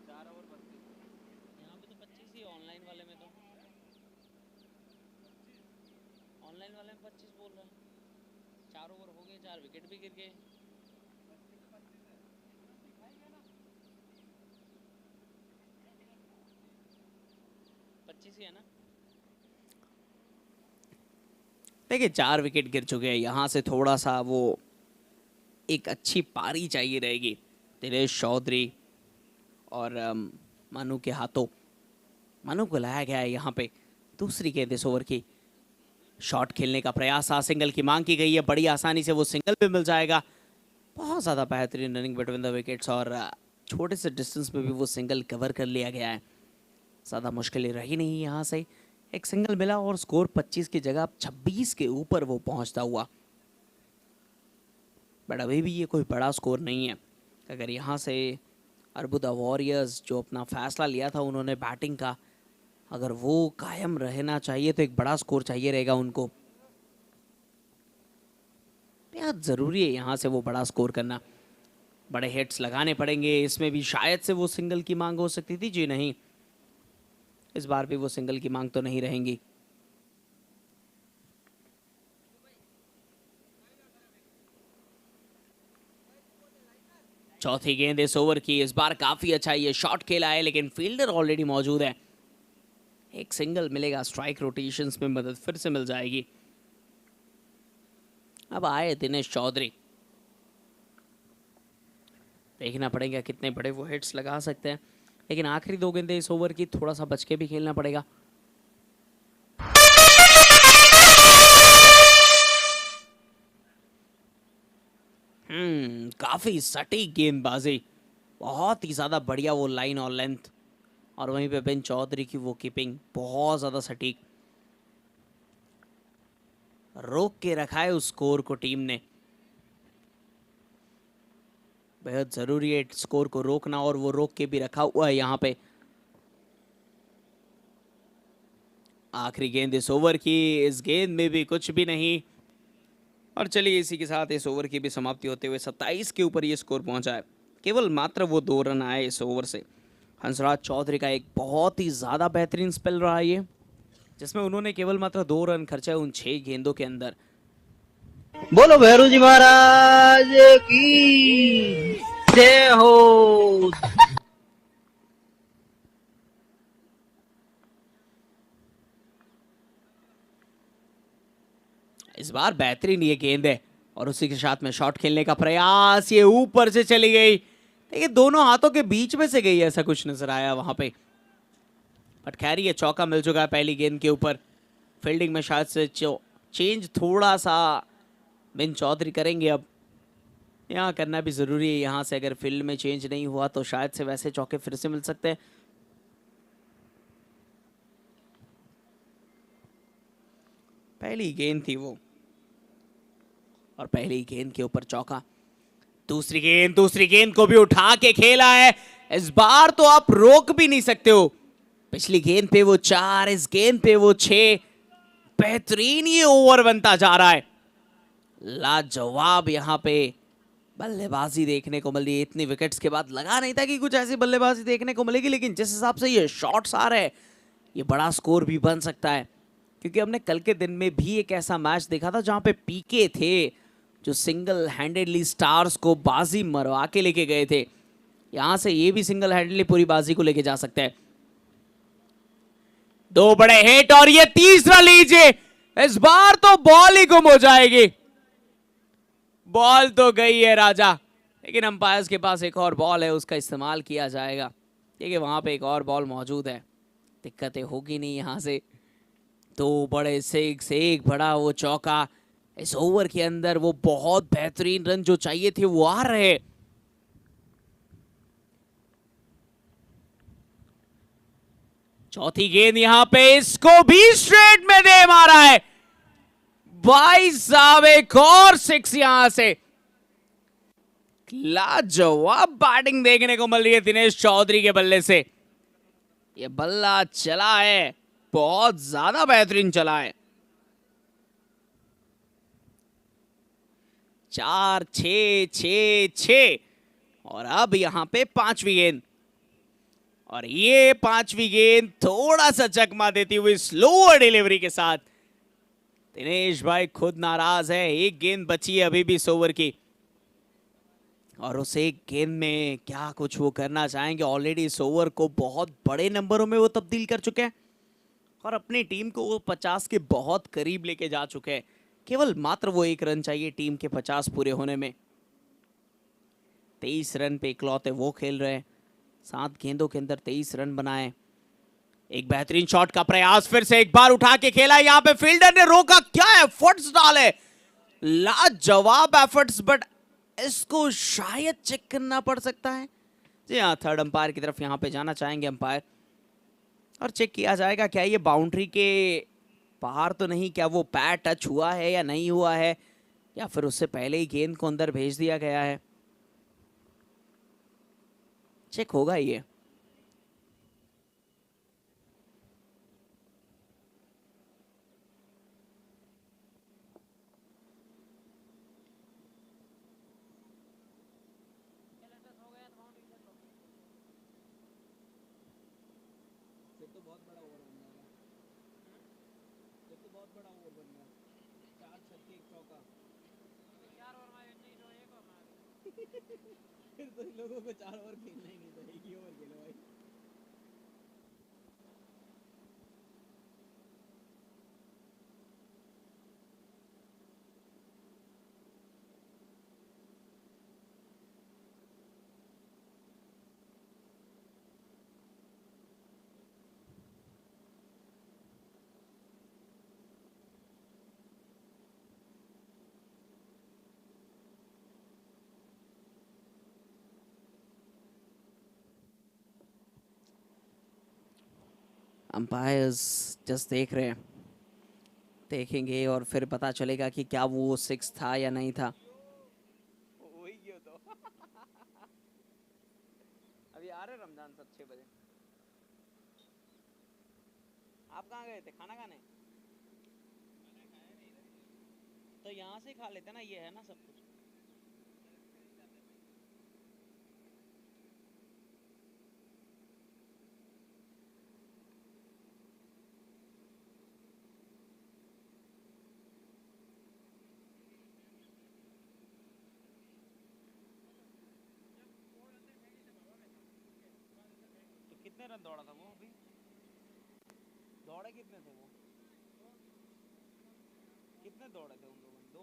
[SPEAKER 3] 4 ओवर 32।
[SPEAKER 2] यहाँ पे तो 25 ही ऑनलाइन वाले में, तो ऑनलाइन वाले में 25 बोल रहा है। 4 ओवर हो गए, 4 विकेट भी गिर गए। 25 ही है ना?
[SPEAKER 6] देखिए 4 विकेट गिर चुके हैं। यहाँ से थोड़ा सा वो एक अच्छी पारी चाहिए रहेगी दिनेश चौधरी और मनु के हाथों। मनु को लाया गया है यहाँ पे। दूसरी गेंद इस ओवर की, शॉट खेलने का प्रयास था, सिंगल की मांग की गई है। बड़ी आसानी से वो सिंगल भी मिल जाएगा। बहुत ज़्यादा बेहतरीन रनिंग बिटवीन द विकेट्स, और छोटे से डिस्टेंस में भी वो सिंगल कवर कर लिया गया है। ज़्यादा मुश्किल रही नहीं यहाँ से, एक सिंगल मिला और स्कोर 25 की जगह 26 के ऊपर वो पहुंचता हुआ। बट अभी भी ये कोई बड़ा स्कोर नहीं है। अगर यहाँ से अर्बुदा वॉरियर्स जो अपना फैसला लिया था उन्होंने बैटिंग का, अगर वो कायम रहना चाहिए तो एक बड़ा स्कोर चाहिए रहेगा उनको। बेहद ज़रूरी है यहाँ से वो बड़ा स्कोर करना। बड़े हिट्स लगाने पड़ेंगे। इसमें भी शायद से वो सिंगल की मांग हो सकती थी, जी नहीं, इस बार भी वो सिंगल की मांग तो नहीं रहेंगी। चौथी गेंद इस ओवर की। इस बार काफी अच्छा ये शॉट खेला है, लेकिन फील्डर ऑलरेडी मौजूद है। एक सिंगल मिलेगा, स्ट्राइक रोटेशंस में मदद फिर से मिल जाएगी। अब आए दिनेश चौधरी, देखना पड़ेगा कितने बड़े वो हिट्स लगा सकते हैं। लेकिन आखिरी 2 गेंदें इस ओवर की, थोड़ा सा बच के भी खेलना पड़ेगा। काफी सटीक गेंदबाजी, बहुत ही ज्यादा बढ़िया वो लाइन और लेंथ, और वहीं पे बेन चौधरी की वो कीपिंग बहुत ज्यादा सटीक। रोक के रखा है उस स्कोर को टीम ने। बेहद जरूरी है स्कोर को रोकना, और वो रोक के भी रखा हुआ है यहाँ पे। आखिरी गेंद इस ओवर की। इस गेंद में भी कुछ भी नहीं, और चलिए इसी के साथ इस ओवर की भी समाप्ति होते हुए 27 के ऊपर ये स्कोर पहुंचा है। केवल मात्र वो 2 रन आए इस ओवर से। हंसराज चौधरी का एक बहुत ही ज्यादा बेहतरीन स्पेल रहा ये, जिसमें उन्होंने केवल मात्र 2 रन खर्चे उन 6 गेंदों के अंदर।
[SPEAKER 7] बोलो भैरू जी महाराज की जय हो।
[SPEAKER 6] इस बार बेहतरीन ये गेंद है और उसी के साथ में शॉट खेलने का प्रयास, ये ऊपर से चली गई। देखिए दोनों हाथों के बीच में से गई, ऐसा कुछ नजर आया वहां पे। बट खैर ये चौका मिल चुका है पहली गेंद के ऊपर। फील्डिंग में शायद से चेंज थोड़ा सा बिन चौधरी करेंगे। अब यहाँ करना भी जरूरी है, यहाँ से अगर फील्ड में चेंज नहीं हुआ तो शायद से वैसे चौके फिर से मिल सकते हैं। पहली गेंद थी वो और पहली गेंद के ऊपर चौका। दूसरी गेंद को भी उठा के खेला है। इस बार तो आप रोक भी नहीं सकते हो। पिछली गेंद पे वो 4, इस गेंद पे वो 6। बेहतरीन ये ओवर बनता जा रहा है। लाजवाब यहाँ पे बल्लेबाजी देखने को मिली। इतनी विकेट्स के बाद लगा नहीं था कि कुछ ऐसी बल्लेबाजी देखने को मिलेगी, लेकिन जिस हिसाब से ये शॉट्स आ रहे हैं ये बड़ा स्कोर भी बन सकता है। क्योंकि हमने कल के दिन में भी एक ऐसा मैच देखा था जहां पे पीके थे जो सिंगल हैंडेडली स्टार्स को बाजी मरवा के लेके गए थे। यहां से ये भी सिंगल हैंडेडली पूरी बाजी को लेके जा सकते हैं। 2 बड़े हिट और ये तीसरा लीजिए। इस बार तो बॉल ही गुम हो जाएगी। बॉल तो गई है राजा, लेकिन अंपायर्स के पास एक और बॉल है, उसका इस्तेमाल किया जाएगा। देखिए वहां पे एक और बॉल मौजूद है, दिक्कतें होगी नहीं यहां से। 2 बड़े 6, एक बड़ा वो चौका। इस ओवर के अंदर वो बहुत बेहतरीन रन जो चाहिए थे वो आ रहे। चौथी गेंद यहां पे, इसको भी स्ट्रेट में दे मारा है भाई साहब। एक और 6 यहां से। लाजवाब बैटिंग देखने को मिल रही है दिनेश चौधरी के बल्ले से। ये बल्ला चला है, बहुत ज्यादा बेहतरीन चला है। 4, 6, 6, 6 और अब यहां पे 5वीं गेंद। और ये 5वीं गेंद थोड़ा सा चकमा देती हुई स्लोअर डिलीवरी के साथ। दिनेश भाई खुद नाराज है। एक गेंद बची है अभी भी इस ओवर की, और उस एक गेंद में क्या कुछ वो करना चाहेंगे। ऑलरेडी इस ओवर को बहुत बड़े नंबरों में वो तब्दील कर चुके हैं और अपनी टीम को वो 50 के बहुत करीब लेके जा चुके हैं। केवल मात्र वो 1 रन चाहिए टीम के 50 पूरे होने में। 23 रन पे इकलौते वो खेल रहे हैं। 7 गेंदों के अंदर 23 रन बनाए। एक बेहतरीन शॉट का प्रयास, फिर से एक बार उठा के खेला। यहां पे फील्डर ने रोका, क्या एफर्ट्स डाले, लाजवाब एफर्ट्स। बट इसको शायद चेक करना पड़ सकता है। जी हाँ, थर्ड अंपायर की तरफ यहां पे जाना चाहेंगे अंपायर और चेक किया जाएगा क्या ये बाउंड्री के बाहर तो नहीं, क्या वो पैर टच हुआ है या नहीं हुआ है, या फिर उससे पहले ही गेंद को अंदर भेज दिया गया है। चेक होगा ये। फिर तो लोगों को 4 ओवर खेलना ही नहीं था, एक ही ओवर खेलो भाई। अंपायर्स जस्ट देख रहे हैं, देखेंगे और फिर पता चलेगा कि क्या वो 6 था या नहीं था। वही क्यों तो अभी आ रहे रमजान सब 6 बजे। आप कहाँ गए थे खाना खाने? तो यहाँ से खा लेते ना, ये है ना सब कुछ। कितने रन दौड़ा था वो अभी? दौड़े कितने थे वो? कितने दौड़े थे उन लोगों ने? 2?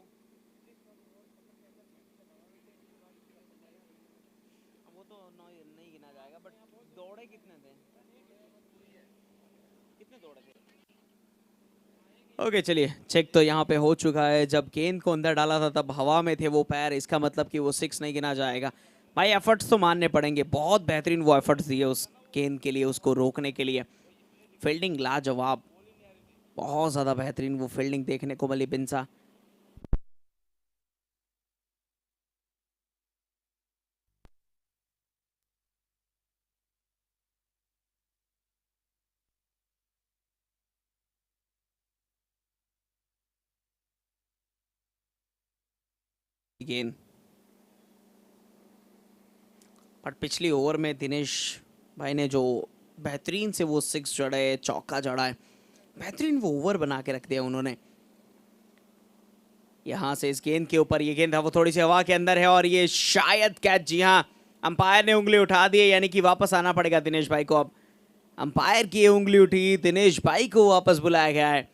[SPEAKER 6] वो तो नहीं गिना जाएगा, बट दौड़े कितने थे? कितने दौड़े थे? ओके चलिए, चेक तो यहाँ पे हो चुका है। जब गेंद को अंदर डाला था तब हवा में थे वो पैर, इसका मतलब कि वो 6 नहीं गिना जाएगा। भाई एफर्ट्स तो मानने पड़ेंगे, बहुत बेहतरीन वो एफर्ट्स दिए उस गेंद के लिए, उसको रोकने के लिए। फील्डिंग लाजवाब, बहुत ज़्यादा बेहतरीन वो फील्डिंग देखने को मिली बिंसा। गेंद पर पिछली ओवर में दिनेश भाई ने जो बेहतरीन से वो 6 जड़े, चौका जड़ा है, बेहतरीन वो ओवर बना के रख दिया उन्होंने। यहाँ से इस गेंद के ऊपर, ये गेंद वो थोड़ी सी हवा के अंदर है और ये शायद कैच। जी हाँ, अंपायर ने उंगली उठा दी है, यानी कि वापस आना पड़ेगा दिनेश भाई को। अब अंपायर की उंगली उठी, दिनेश भाई को वापस बुलाया गया है।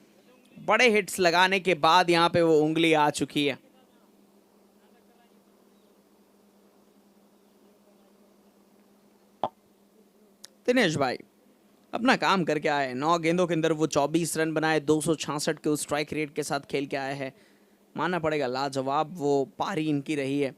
[SPEAKER 6] बड़े हिट्स लगाने के बाद यहाँ पे वो उंगली आ चुकी है। दिनेश भाई अपना काम करके आए, 9 गेंदों के अंदर वो 24 रन बनाए, 266 के उस स्ट्राइक रेट के साथ खेल के आए हैं। मानना पड़ेगा लाजवाब वो पारी इनकी रही है।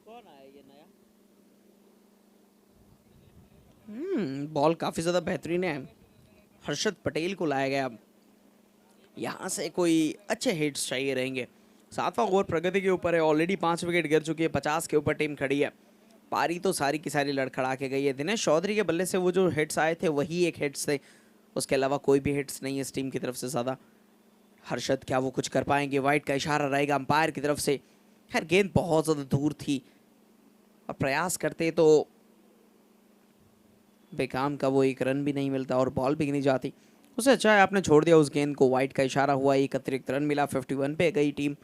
[SPEAKER 6] कौन आया ये नया? बॉल काफी ज्यादा बेहतरीन है, हर्षद पटेल को लाया गया। अब यहाँ से कोई अच्छे हिट्स चाहिए रहेंगे। 7वां ओवर प्रगति के ऊपर है, ऑलरेडी 5 विकेट गिर चुकी है, 50 के ऊपर टीम खड़ी है। पारी तो सारी की सारी लड़खड़ा के गई है। दिनेश चौधरी के बल्ले से वो जो हिट्स आए थे वही एक हिट्स थे, उसके अलावा कोई भी हिट्स नहीं है इस टीम की तरफ से ज़्यादा। हर्षद क्या वो कुछ कर पाएंगे? वाइट का इशारा रहेगा अंपायर की तरफ से। खैर गेंद बहुत ज़्यादा दूर थी और प्रयास करते तो बेकाम का वो एक रन भी नहीं मिलता और बॉल भी नहीं जाती। उससे अच्छा है आपने छोड़ दिया उस गेंद को। वाइट का इशारा हुआ, एक अतिरिक्त रन मिला, 51 पे गई टीम।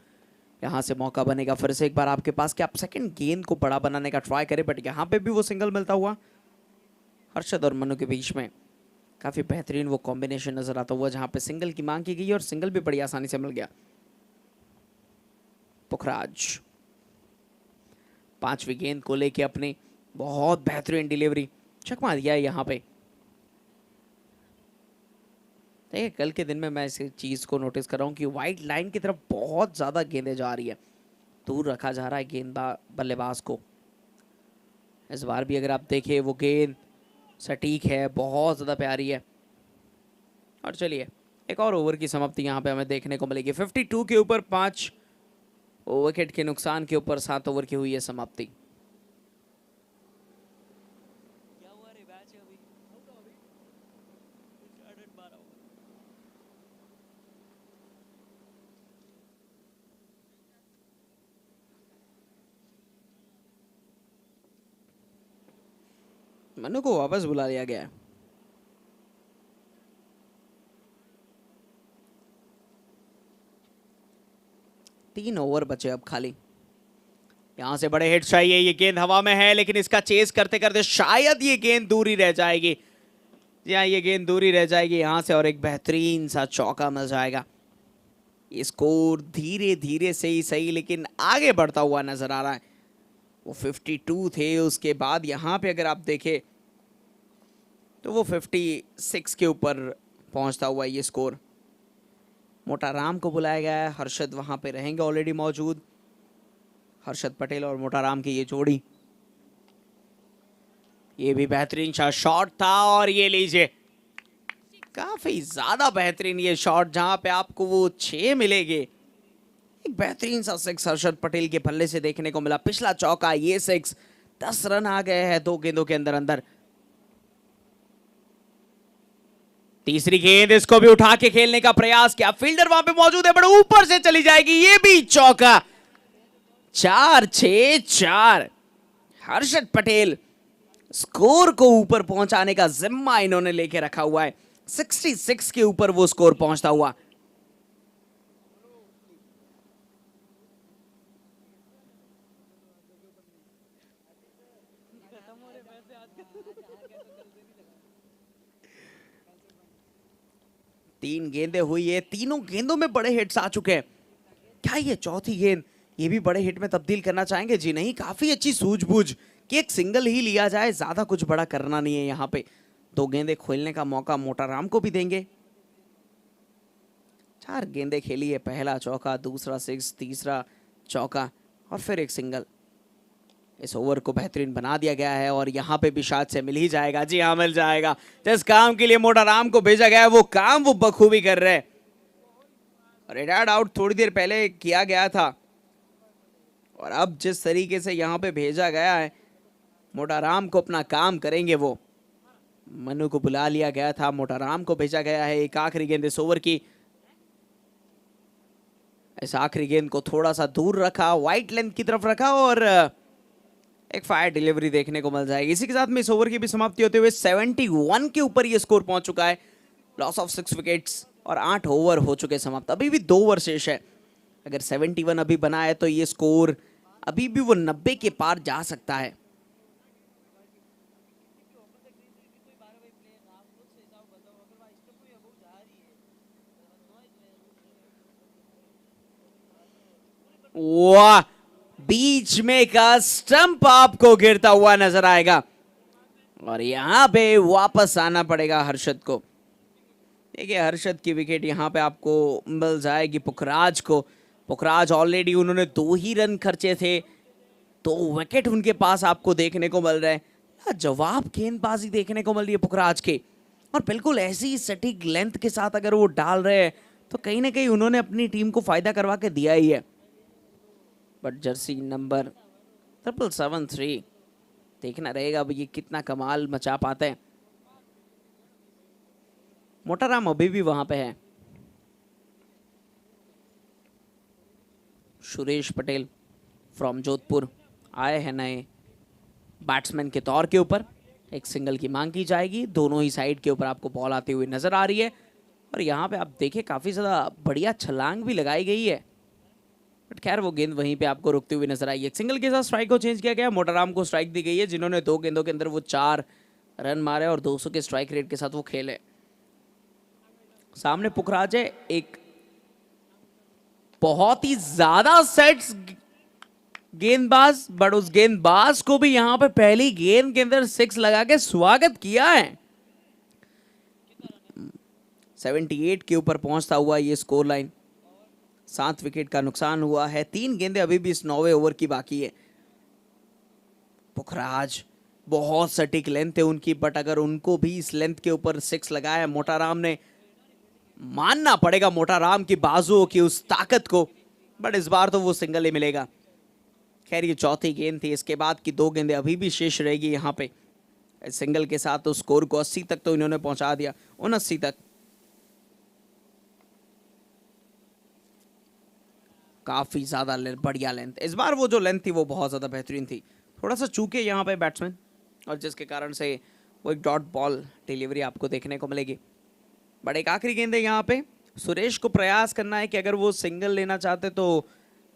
[SPEAKER 6] यहाँ से मौका बनेगा फिर से एक बार आपके पास कि आप सेकंड गेंद को बड़ा बनाने का ट्राई करें, बट यहाँ पे भी वो सिंगल मिलता हुआ हर्षद और मनु के बीच में काफ़ी बेहतरीन वो कॉम्बिनेशन नजर आता हुआ, जहाँ पे सिंगल की मांग की गई और सिंगल भी बड़ी आसानी से मिल गया। पुखराज 5वीं गेंद को लेके अपनी बहुत बेहतरीन डिलीवरी, चकमा दिया है यहाँ पे। देखिए कल के दिन में मैं इस चीज़ को नोटिस कर रहा हूँ कि वाइट लाइन की तरफ बहुत ज़्यादा गेंदें जा रही है, दूर रखा जा रहा है गेंदबाज बल्लेबाज को। इस बार भी अगर आप देखें वो गेंद सटीक है, बहुत ज़्यादा प्यारी है। और चलिए एक और ओवर की समाप्ति यहाँ पे हमें देखने को मिलेगी। 52 के ऊपर 5 विकेट के नुकसान के ऊपर 7 ओवर की हुई है समाप्ति। मनु को वापस बुला लिया गया है। तीन ओवर बचे अब खाली। यहां से बड़े हिट चाहिए। ये गेंद हवा में है लेकिन इसका चेस करते करते शायद ये गेंद दूरी रह जाएगी। जी हाँ, ये गेंद दूरी रह जाएगी यहां से और एक बेहतरीन सा चौका मिल जाएगा। ये स्कोर धीरे धीरे से ही सही लेकिन आगे बढ़ता हुआ नजर आ रहा है। वो 52 थे, उसके बाद यहाँ पे अगर आप देखें तो वो 56 के ऊपर पहुंचता हुआ ये स्कोर। मोटा राम को बुलाया गया है, हर्षद वहां पे रहेंगे ऑलरेडी मौजूद। हर्षद पटेल और मोटा राम की ये जोड़ी, ये भी बेहतरीन शॉट था और ये लीजिए काफी ज्यादा बेहतरीन ये शॉट, जहां पे आपको वो 6 मिलेंगे। एक बेहतरीन सा 6 हर्षद पटेल के बल्ले से देखने को मिला। पिछला चौका, ये 6, 10 रन आ गए हैं 2 गेंदों के अंदर अंदर। तीसरी गेंद, इसको भी उठा के खेलने का प्रयास किया, फील्डर वहां पे मौजूद है, बट ऊपर से चली जाएगी, ये भी चौका। 4-6-4। हर्षद पटेल स्कोर को ऊपर पहुंचाने का जिम्मा इन्होंने लेके रखा हुआ है। 66 के ऊपर वो स्कोर पहुंचता हुआ। तीन गेंदें हुई है, तीनों गेंदों में बड़े हिट्स आ चुके हैं। क्या ये चौथी गेंद ये भी बड़े हिट में तब्दील करना चाहेंगे? जी नहीं, काफी अच्छी सूझबूझ कि एक सिंगल ही लिया जाए, ज्यादा कुछ बड़ा करना नहीं है यहाँ पे। दो गेंदें खेलने का मौका मोटाराम को भी देंगे। 4 गेंदें खेली है, पहला चौका, दूसरा 6, तीसरा चौका और फिर एक सिंगल। इस ओवर को बेहतरीन बना दिया गया है और यहाँ पे भी शायद से मिल ही जाएगा। जी हाँ, मिल जाएगा। जिस काम के लिए मोटाराम को भेजा गया है वो काम वो बखूबी कर रहे हैं। रिटायर्ड आउट थोड़ी देर पहले किया गया था और अब जिस तरीके से यहाँ पे भेजा गया है, मोटाराम को अपना काम करेंगे वो। मनु को बुला लिया गया था, मोटाराम को भेजा गया है। एक आखिरी गेंद इस ओवर की, इस आखिरी गेंद को थोड़ा सा दूर रखा, वाइट लेंथ की तरफ रखा और एक फायर डिलीवरी देखने को मिल जाएगी। इसी के साथ में इस ओवर की भी समाप्ति होते हुए 71 के ऊपर ये स्कोर पहुंच चुका है। लॉस ऑफ 6 विकेट्स और 8 ओवर हो चुके समाप्त। अभी भी 2 ओवर शेष है। अगर 71 अभी बना है तो ये स्कोर अभी भी वो 90 के पार जा सकता है। वाह, बीच में का स्टंप आपको गिरता हुआ नजर आएगा और यहां पे वापस आना पड़ेगा हर्षद को। देखिए, हर्षद की विकेट यहां पे आपको मिल जाएगी पुखराज को। पुखराज ऑलरेडी उन्होंने 2 ही रन खर्चे थे, 2 विकेट उनके पास आपको देखने को मिल रहे हैं। जवाब गेंदबाजी देखने को मिल रही है पुखराज के और बिल्कुल ऐसी सटीक लेंथ के साथ अगर वो डाल रहे हैं तो कहीं ना कहीं उन्होंने अपनी टीम को फायदा करवा के दिया ही है। बट जर्सी नंबर 773 देखना रहेगा अब ये कितना कमाल मचा पाते हैं। मोटाराम अभी भी वहां पे है। सुरेश पटेल फ्रॉम जोधपुर आए हैं नए बैट्समैन के तौर के ऊपर। एक सिंगल की मांग की जाएगी। दोनों ही साइड के ऊपर आपको बॉल आती हुई नजर आ रही है और यहाँ पे आप देखिए काफी ज्यादा बढ़िया छलांग भी लगाई गई है, बट खैर वो गेंद वहीं पे आपको रुकती हुई नजर आई है। सिंगल के साथ स्ट्राइक को चेंज किया गया। मोटाराम को स्ट्राइक दी गई है, जिन्होंने 2 गेंदों के अंदर वो 4 रन मारे और 200 के स्ट्राइक रेट के साथ वो खेले। सामने पुखराज है, एक बहुत ही ज्यादा सेट्स गेंदबाज, बट उस गेंदबाज को भी यहां पे पहली गेंद के अंदर 6 लगा के स्वागत किया है। 78 के ऊपर पहुंचता हुआ ये स्कोर लाइन। 7 विकेट का नुकसान हुआ है। 3 गेंदें अभी भी इस 9वें ओवर की बाकी है। पुखराज बहुत सटीक लेंथ है उनकी, बट अगर उनको भी इस लेंथ के ऊपर 6 लगाया मोटाराम ने, मानना पड़ेगा मोटाराम की बाजुओं की उस ताकत को, बट इस बार तो वो सिंगल ही मिलेगा। खैर ये चौथी गेंद थी, इसके बाद की 2 गेंदें अभी भी शेष रहेगी यहाँ पे। सिंगल के साथ तो स्कोर को 80 तक तो इन्होंने पहुंचा दिया, 79 तक। काफी ज्यादा बढ़िया लेंथ, इस बार वो जो लेंथ थी वो बहुत ज्यादा बेहतरीन थी। थोड़ा सा चूके यहाँ पे बैट्समैन और जिसके कारण से वो एक डॉट बॉल डिलीवरी आपको देखने को मिलेगी। बट एक आखिरी गेंद है यहाँ पे। सुरेश को प्रयास करना है कि अगर वो सिंगल लेना चाहते तो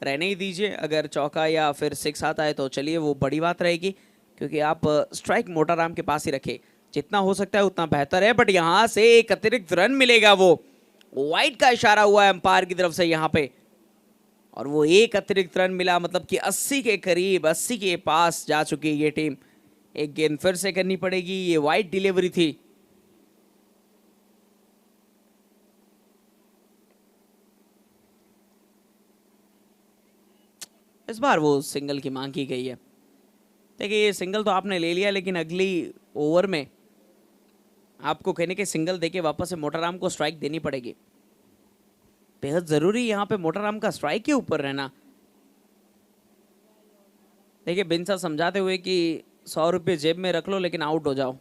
[SPEAKER 6] रहने ही दीजिए, अगर चौका या फिर 6 आता है तो चलिए वो बड़ी बात रहेगी, क्योंकि आप स्ट्राइक मोटाराम के पास ही रखे, जितना हो सकता है उतना बेहतर है। बट यहाँ से एक अतिरिक्त रन मिलेगा, वो वाइड का इशारा हुआ है अंपायर की तरफ से यहाँ पे और वो एक अतिरिक्त रन मिला, मतलब कि 80 के करीब, 80 के पास जा चुकी है ये टीम। एक गेंद फिर से करनी पड़ेगी, ये वाइड डिलीवरी थी। इस बार वो सिंगल की मांग की गई है। देखिए ये सिंगल तो आपने ले लिया, लेकिन अगली ओवर में आपको कहने के सिंगल देके वापस से मोटाराम को स्ट्राइक देनी पड़ेगी। बेहद जरूरी यहाँ पे मोटाराम का स्ट्राइक के ऊपर रहना। देखिए बिंसा समझाते हुए कि 100 रुपये जेब में रख लो लेकिन आउट हो जाओ।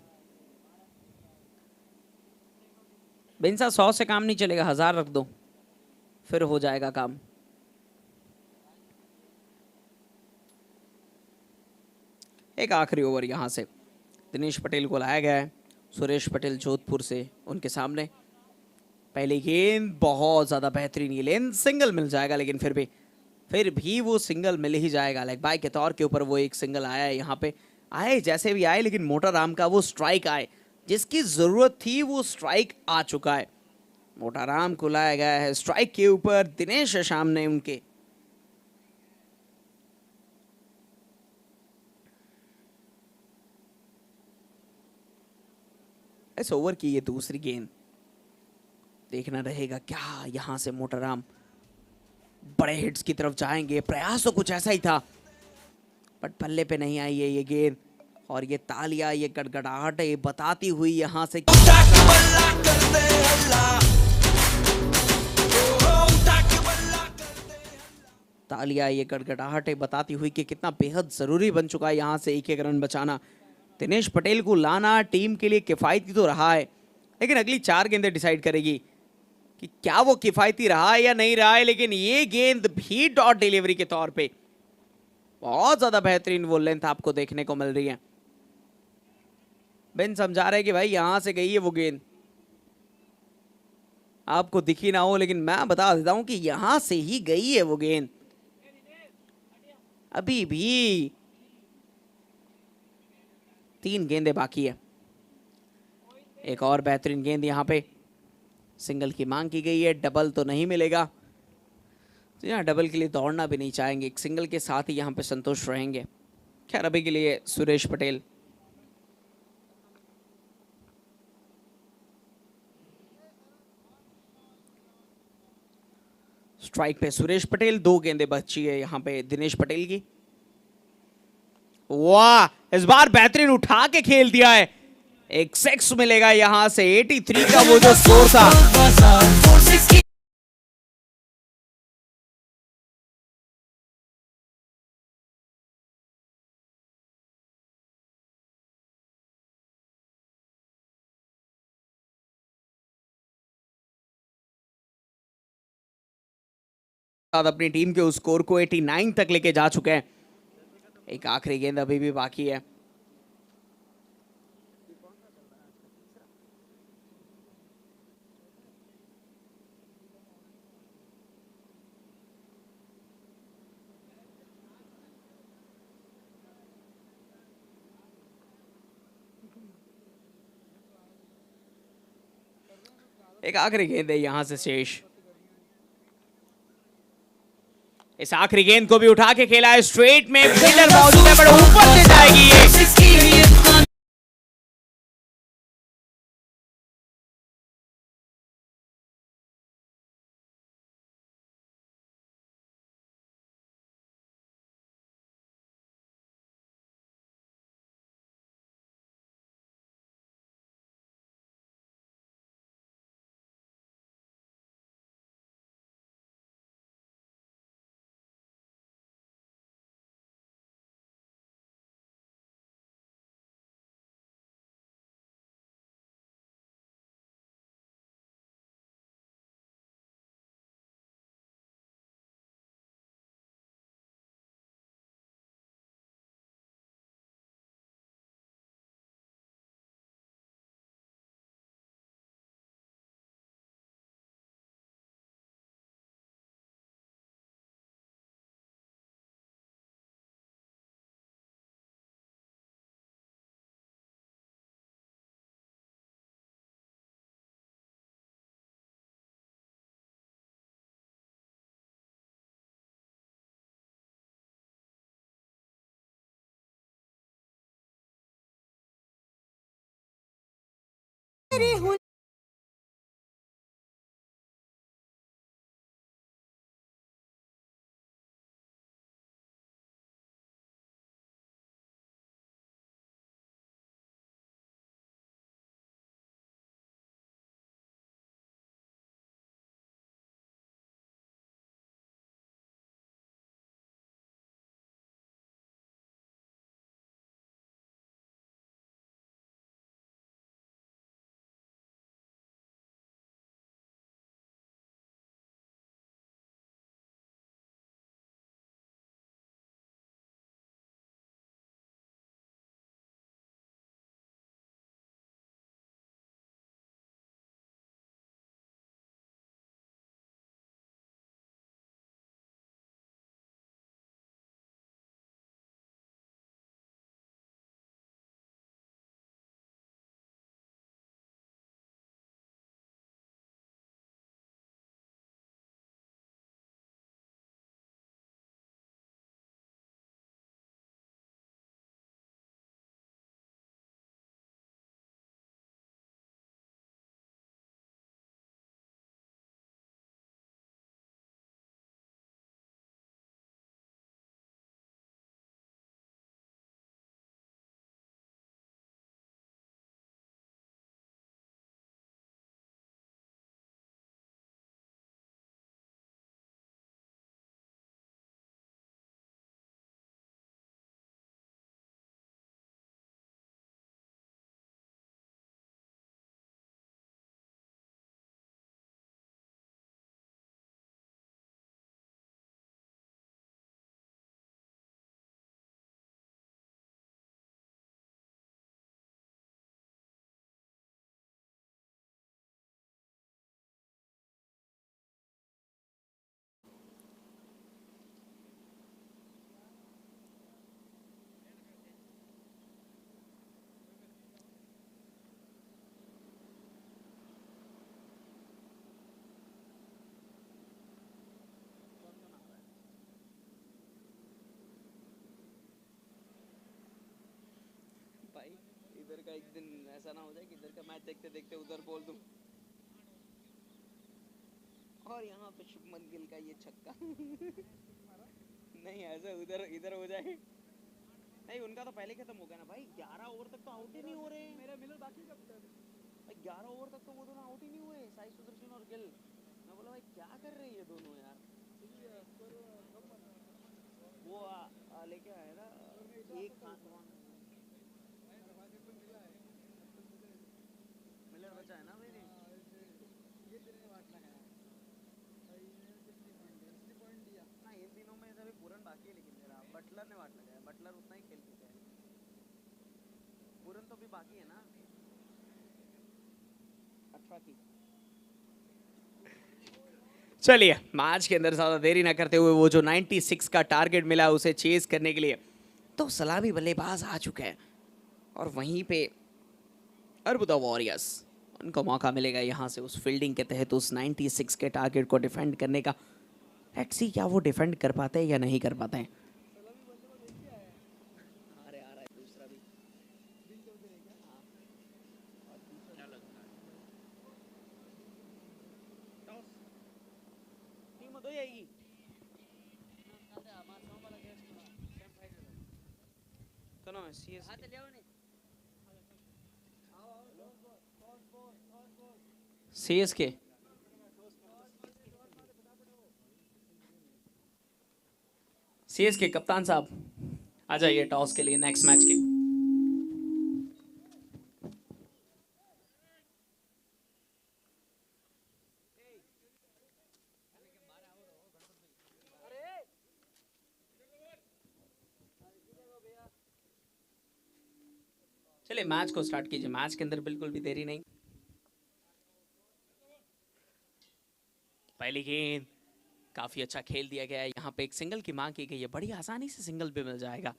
[SPEAKER 6] बेंसा 100 से काम नहीं चलेगा, 1000 रख दो, फिर हो जाएगा काम। एक आखिरी ओवर यहाँ से दिनेश पटेल को लाया गया है, सुरेश पटेल जोधपुर से उनके सामने। पहली गेंद बहुत ज्यादा बेहतरीन गेंद, सिंगल मिल जाएगा, लेकिन फिर भी वो सिंगल मिल ही जाएगा। लेग बाय के तौर के ऊपर वो एक सिंगल आया है यहाँ पे। आए जैसे भी आए, लेकिन मोटा राम का वो स्ट्राइक आए जिसकी जरूरत थी, वो स्ट्राइक आ चुका है। मोटा राम को लाया गया है स्ट्राइक के ऊपर, दिनेश है सामने उनके। इस ओवर की ये दूसरी गेंद, देखना रहेगा क्या यहां से मोटा राम बड़े हिट्स की तरफ जाएंगे। प्रयास तो कुछ ऐसा ही था, बट पल्ले पे नहीं आई है ये गेंद। और ये तालियां, ये गड़गड़ाहट ये बताती हुई यहां से तालियां, ये गड़गड़ाहट बताती हुई कि कितना बेहद जरूरी बन चुका है यहां से एक एक रन बचाना। दिनेश पटेल को लाना टीम के लिए किफायती तो रहा है, लेकिन अगली 4 गेंदें डिसाइड करेगी कि क्या वो किफायती रहा है या नहीं रहा है। लेकिन ये गेंद भी डॉट डिलीवरी के तौर पे बहुत ज्यादा बेहतरीन वो लेंथ आपको देखने को मिल रही है। बेन समझा रहे कि भाई यहां से गई है वो गेंद, आपको दिखी ना हो, लेकिन मैं बता देता हूं कि यहां से ही गई है वो गेंद। अभी भी 3 गेंदें बाकी है। एक और बेहतरीन गेंद यहां पे, सिंगल की मांग की गई है, डबल तो नहीं मिलेगा, तो यहाँ डबल के लिए दौड़ना भी नहीं चाहेंगे, एक सिंगल के साथ ही यहाँ पे संतुष्ट रहेंगे। खैर अभी के लिए सुरेश पटेल स्ट्राइक पे, सुरेश पटेल 2 गेंदें बची है यहाँ पे दिनेश पटेल की। वाह, इस बार बेहतरीन उठा के खेल दिया है, एक 6 मिलेगा यहां से। 83 का वो जो स्कोर था, अपनी टीम के उस स्कोर को 89 तक लेके जा चुके हैं। एक आखिरी गेंद अभी भी बाकी है। एक आखिरी गेंद है यहां से शेष। इस आखिरी गेंद को भी उठा के खेला है, स्ट्रेट में फील्डर मौजूद है, बट ऊपर से जाएगी ये।
[SPEAKER 7] इधर का एक दिन ऐसा ना हो जाए कि इधर का मैच देखते देखते उधर बोल दूं। और यहाँ पे शुभमन गिल का ये छक्का नहीं ऐसा उधर इधर हो जाए। नहीं उनका तो पहले खत्म हो गया ना भाई, 11 ओवर तक तो आउट ही नहीं हो रहे। मेरा मिलर बाकी कब भाई 11 ओवर तक तो वो दोनों आउट ही नहीं हुए, साई सुदर्शन और गिल। मैं बोला भाई क्या कर रहे हैं ये दोनों यार। वो लेके आया ना एक मिलर बचा है ना भाई। ना इन दिनों में सभी पूरन बाकी है, लेकिन मेरा बटलर ने वाट लगाया। बटलर उतना ही खेल चुका है, पूरन तो भी बाकी है ना 18 की।
[SPEAKER 6] चलिए मैच के अंदर ज़्यादा देरी ना करते हुए वो जो 96 का टारगेट मिला उसे चेज करने के लिए तो सलामी बल्लेबाज आ चुके हैं और वहीं पे अरबुदा वॉरियर्स उनको मौका मिलेगा यहाँ से उस फील्डिंग के तहत उस 96 के टारगेट को डिफेंड करने का। लेट्स सी क्या वो डिफेंड कर पाते हैं या नहीं कर पाते हैं।
[SPEAKER 7] अरे आ रहा है दूसरा भी। टीम दो आएगी। तो ना सीएस
[SPEAKER 6] सीएसके सीएसके कप्तान साहब आ जाइए टॉस के लिए नेक्स्ट मैच के। चलिए मैच को स्टार्ट कीजिए, मैच के अंदर बिल्कुल भी देरी नहीं। पहली गेंद काफी अच्छा खेल दिया गया है, यहाँ पे एक सिंगल की मांग की गई है, बड़ी आसानी से सिंगल भी मिल जाएगा।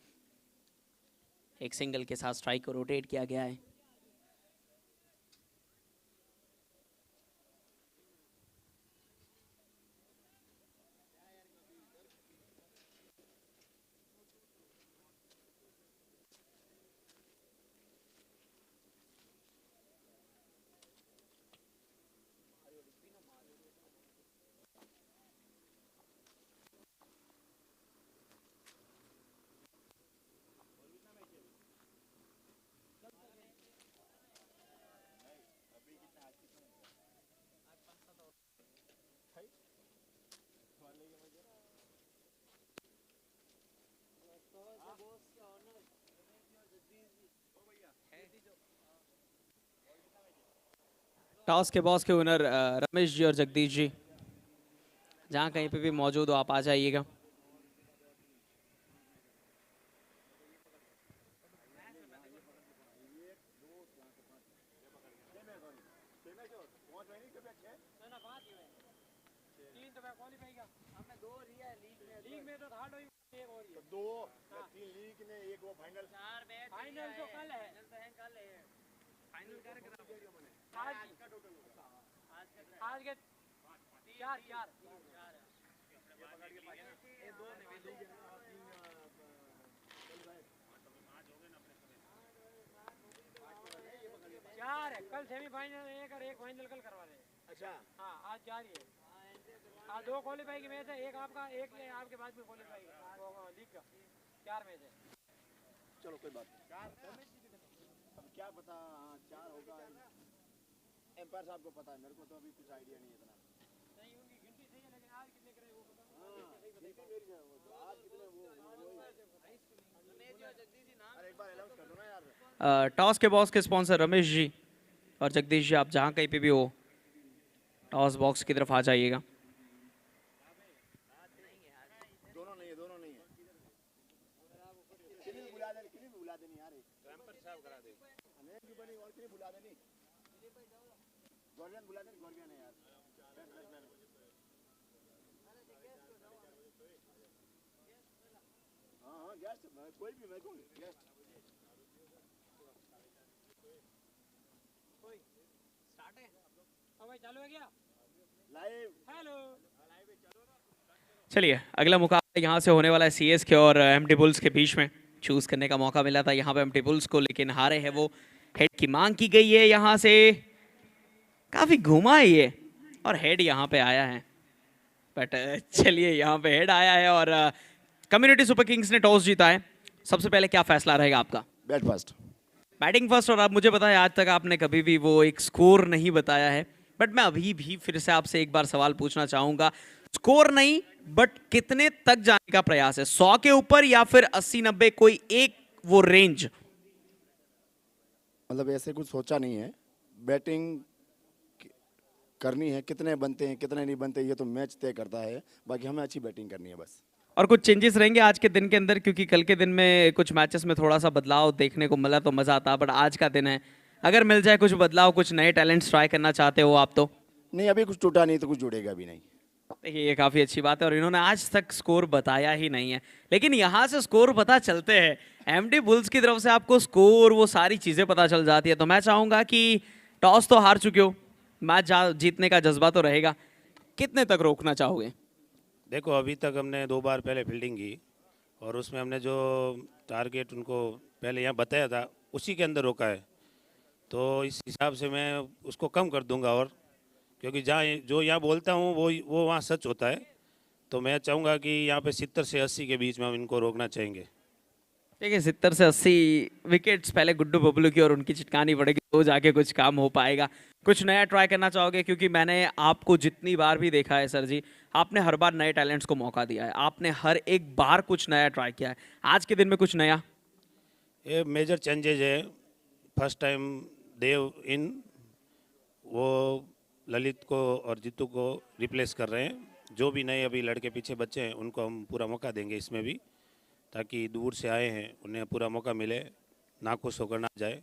[SPEAKER 6] एक सिंगल के साथ स्ट्राइक को रोटेट किया गया है। टॉस के बॉस के ओनर रमेश जी और जगदीश जी जहाँ कहीं पे भी मौजूद हो आप आ जाइएगा।
[SPEAKER 2] फाइनल तो कल है। आज के चार चार है। कल सेमीफाइनल एक और एक फाइनल कल करवा रहे हैं। अच्छा हाँ आज 4 ही है। आज 2 क्वालीफाई की मैच है, एक आपका एक आपके बाद में क्वालीफाई लीग का 4 मैच है।
[SPEAKER 3] चलो कोई बात नहीं। अब क्या पता 4 होगा। एम्पायर साहब को पता है, मेरे को तो अभी कुछ आइडिया नहीं है इतना।
[SPEAKER 2] नहीं उनकी गिनती सही है, लेकिन आज कितने करे वो पता
[SPEAKER 3] गिनती मेरी है, वो आज कितने वो अरे एक बार अनाउंस कर दो ना यार।
[SPEAKER 6] टॉस के बॉस के स्पॉन्सर रमेश जी और जगदीश जी आप जहाँ कहीं पे भी हो टॉस बॉक्स की तरफ आ जाइएगा।
[SPEAKER 3] दोनों नहीं है किन्हीं भी बुला देनी यार। एम्पायर साहब करा दे अनेक भी बनी और किन्हीं बुला देनी। गॉर्जियन बुला देनी, गॉर्जियन है यार। हाँ गेस्ट कोई भी मैं कौन गेस्ट
[SPEAKER 2] कोई स्टार्ट है। अब भाई चालू है क्या
[SPEAKER 3] लाइव?
[SPEAKER 2] हेलो
[SPEAKER 6] चलिए अगला मुकाबला यहाँ से होने वाला है सीएसके और एमटी बुल्स के बीच में। चूज करने का मौका मिला था यहाँ पे एमटी बुल्स को, लेकिन हारे हैं वो हेड की मांग की गई है यहाँ से, काफी घुमा है ये और हेड यहाँ पे आया है, बट चलिए यहाँ पे हेड आया है और कम्युनिटी सुपर किंग्स ने टॉस जीता है। सबसे पहले क्या फैसला रहेगा आपका?
[SPEAKER 8] Bat first.
[SPEAKER 6] Batting first. और आप मुझे बताएं, आज तक आपने कभी भी वो एक स्कोर नहीं बताया है, बट मैं अभी भी फिर से आपसे एक बार सवाल पूछना चाहूंगा। स्कोर नहीं, बट कितने तक जाने का प्रयास है? 100 के ऊपर या फिर 80-90, कोई एक वो रेंज?
[SPEAKER 8] मतलब ऐसे कुछ सोचा नहीं है, बैटिंग करनी है, कितने बनते हैं कितने नहीं बनते ये तो मैच तय करता है, बाकी हमें अच्छी बैटिंग करनी है बस।
[SPEAKER 6] और कुछ चेंजेस रहेंगे आज के दिन के अंदर, क्योंकि कल के दिन में कुछ मैचेस में थोड़ा सा बदलाव देखने को मिला तो मजा आता, बट आज का दिन है, अगर मिल जाए कुछ बदलाव, कुछ नए टैलेंट्स ट्राई करना चाहते हो आप तो?
[SPEAKER 8] नहीं, अभी कुछ टूटा नहीं तो कुछ जुड़ेगा भी नहीं।
[SPEAKER 6] देखिए ये काफी अच्छी बात है और इन्होंने आज तक स्कोर बताया ही नहीं है, लेकिन यहाँ से स्कोर पता चलते हैं। एमडी बुल्स की तरफ से आपको स्कोर वो सारी चीजें पता चल जाती है। तो मैं चाहूंगा कि टॉस तो हार चुके हो, मैच जीतने का जज्बा तो रहेगा, कितने तक रोकना चाहोगे?
[SPEAKER 9] देखो अभी तक हमने 2 बार पहले फील्डिंग की और उसमें हमने जो टारगेट उनको पहले यहाँ बताया था उसी के अंदर रोका है, तो इस हिसाब से मैं उसको कम कर दूंगा। और क्योंकि जहाँ जो यहाँ बोलता हूँ वो वहाँ सच होता है, तो मैं चाहूँगा कि यहाँ पे 70 से 80 के बीच में हम इनको रोकना चाहेंगे।
[SPEAKER 6] देखिए 70 से 80 विकेट्स पहले गुड्डू बबलू की और उनकी चिटकानी पड़ेगी तो जाके कुछ काम हो पाएगा। कुछ नया ट्राई करना चाहोगे? क्योंकि मैंने आपको जितनी बार भी देखा है सर जी, आपने हर बार नए टैलेंट्स को मौका दिया है, आपने हर एक बार कुछ नया ट्राई किया है। आज के दिन में कुछ नया?
[SPEAKER 9] ये मेजर चेंजेज है। फर्स्ट टाइम देव इन वो ललित को और जीतू को रिप्लेस कर रहे हैं। जो भी नए अभी लड़के पीछे बच्चे हैं उनको हम पूरा मौका देंगे इसमें भी, ताकि दूर से आए हैं उन्हें पूरा मौका मिले, नाखुश होकर ना जाए,